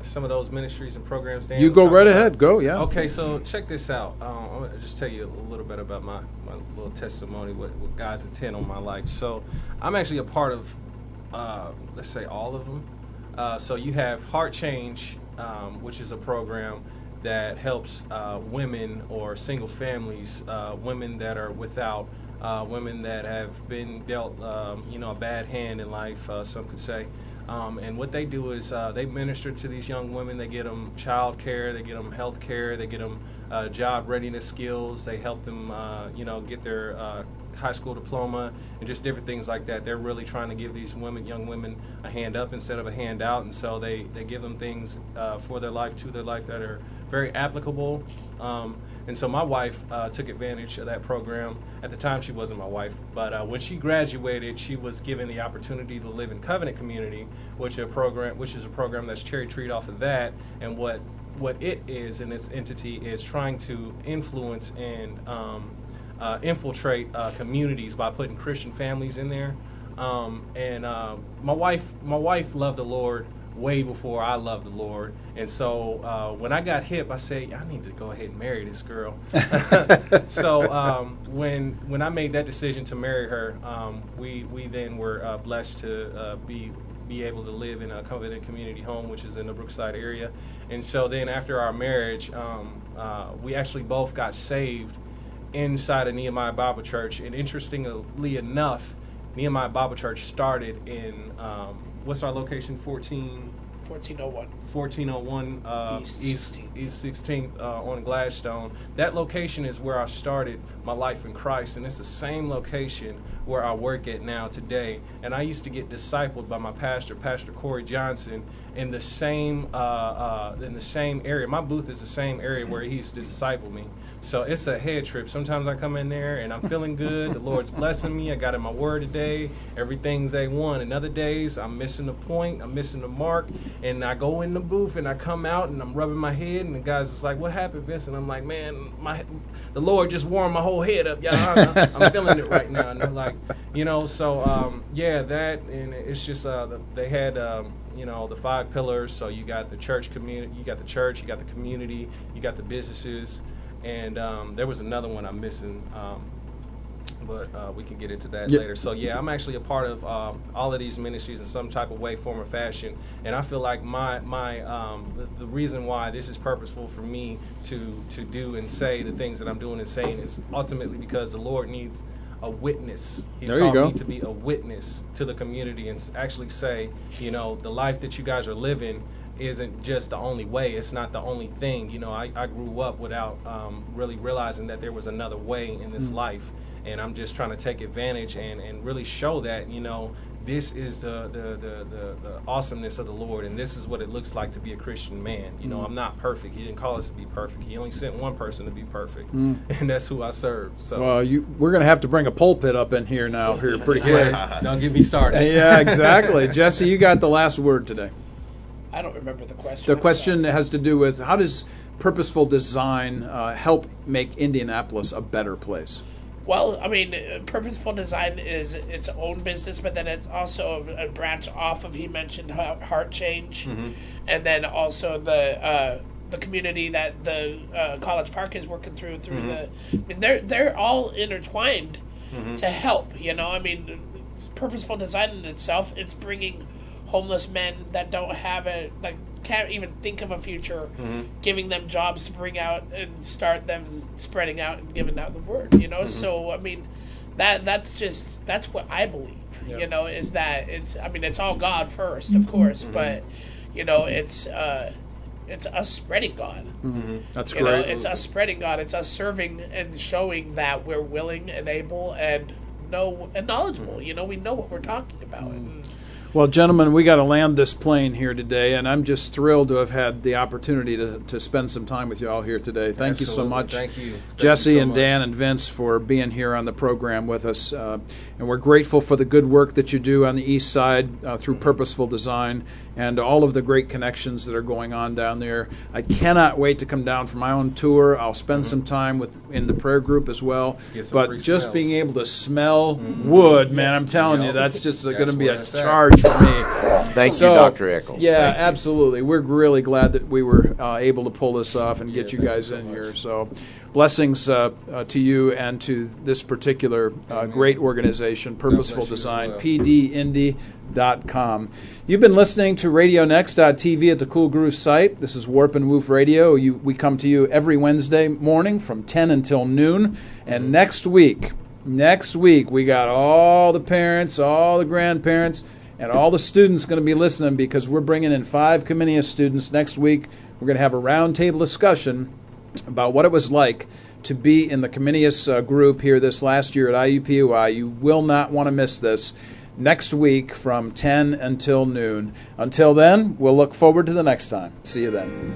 some of those ministries and programs? Dan You was go talking right about? ahead. Go, yeah. Okay, so check this out. I'm going to just tell you a little bit about my little testimony, what God's intent on my life. So I'm actually a part of, let's say, all of them. So you have Heart Change, which is a program that helps women or single families, women that are without, women that have been dealt, a bad hand in life, some could say. And what they do is they minister to these young women. They get them child care, they get them health care, they get them job readiness skills. They help them, get their high school diploma and just different things like that. They're really trying to give these young women, a hand up instead of a hand out. And so they give them things for their life, to their life, that are very applicable. And so my wife took advantage of that program. At the time, she wasn't my wife, but when she graduated, she was given the opportunity to live in Covenant Community, which is a program that's cherry treed off of that. And what it is and its entity is trying to influence and infiltrate communities by putting Christian families in there. My wife loved the Lord way before I loved the Lord. And so when I got hip, I said, I need to go ahead and marry this girl. So when I made that decision to marry her, we then were blessed to be able to live in a Covenant Community Home, which is in the Brookside area. And so then after our marriage, we actually both got saved inside of Nehemiah Bible Church. And interestingly enough, Nehemiah Bible Church started in what's our location? 1401. 1401 East 16th on Gladstone. That location is where I started my life in Christ, and it's the same location where I work at now today. And I used to get discipled by my pastor, Pastor Corey Johnson, in the same area. My booth is the same area where he used to disciple me. So it's a head trip. Sometimes I come in there and I'm feeling good. The Lord's blessing me. I got in my word today. Everything's A1. And other days I'm missing the point. I'm missing the mark. And I go in the booth and I come out and I'm rubbing my head. And the guy's just like, what happened, Vince? And I'm like, man, the Lord just warmed my whole head up. Yeah, I'm feeling it right now. And they're like, that. And it's just, they had, the 5 pillars. So you got the church community, you got the church, you got the community, you got the businesses. And there was another one I'm missing, but we can get into that later. So yeah, I'm actually a part of all of these ministries in some type of way, form, or fashion. And I feel like the reason why this is purposeful for me to do and say the things that I'm doing and saying is ultimately because the Lord needs a witness. He's called me to be a witness to the community and actually say, the life that you guys are living isn't just the only way. It's not the only thing. I grew up without really realizing that there was another way in this life. and I'm just trying to take advantage and really show that, you know, this is the awesomeness of the Lord, and this is what it looks like to be a Christian man. You know, I'm not perfect. He didn't call us to be perfect. He only sent one person to be perfect, and that's who I serve. So, well, we're going to have to bring a pulpit up in here now, pretty quick. Don't get me started. Yeah, exactly. Jesse, you got the last word today. I don't remember the question. The question has to do with how does purposeful design help make Indianapolis a better place? Well, I mean, purposeful design is its own business, but then it's also a branch off of, he mentioned Heart Change, and then also the community that the College Park is working through the. I mean, they're all intertwined to help. You know, I mean, purposeful design in itself, it's bringing homeless men that don't have can't even think of a future, giving them jobs to bring out and start them spreading out and giving out the word, you know. So I mean, that's what I believe, you know, is that it's all God first, of course, but you know, it's us spreading God. That's great. great. It's us spreading God. It's us serving and showing that we're willing and able and knowledgeable. You know, we know what we're talking about. Well, gentlemen, we got to land this plane here today, and I'm just thrilled to have had the opportunity to spend some time with you all here today. Thank you so much. Thank you. Jesse and Dan and Vince for being here on the program with us. And we're grateful for the good work that you do on the east side through Purposeful Design and all of the great connections that are going on down there. I cannot wait to come down for my own tour. I'll spend some time in the prayer group as well. But just being able to smell wood, man, I'm telling you, that's just going to be a charge for me. Thank you, Dr. Eccles. Yeah, absolutely. We're really glad that we were able to pull this off and get you guys in here. So blessings to you and to this particular great organization, Purposeful Design, pdindy.com. You've been listening to RadioNext.tv at the Cool Groove site. This is Warp and Woof Radio. We come to you every Wednesday morning from 10 until noon. And next week, we got all the parents, all the grandparents, and all the students going to be listening because we're bringing in 5 Comenius students next week. We're going to have a roundtable discussion about what it was like to be in the Comenius group here this last year at IUPUI. You will not want to miss this. Next week from 10 until noon. Until then, we'll look forward to the next time. See you then.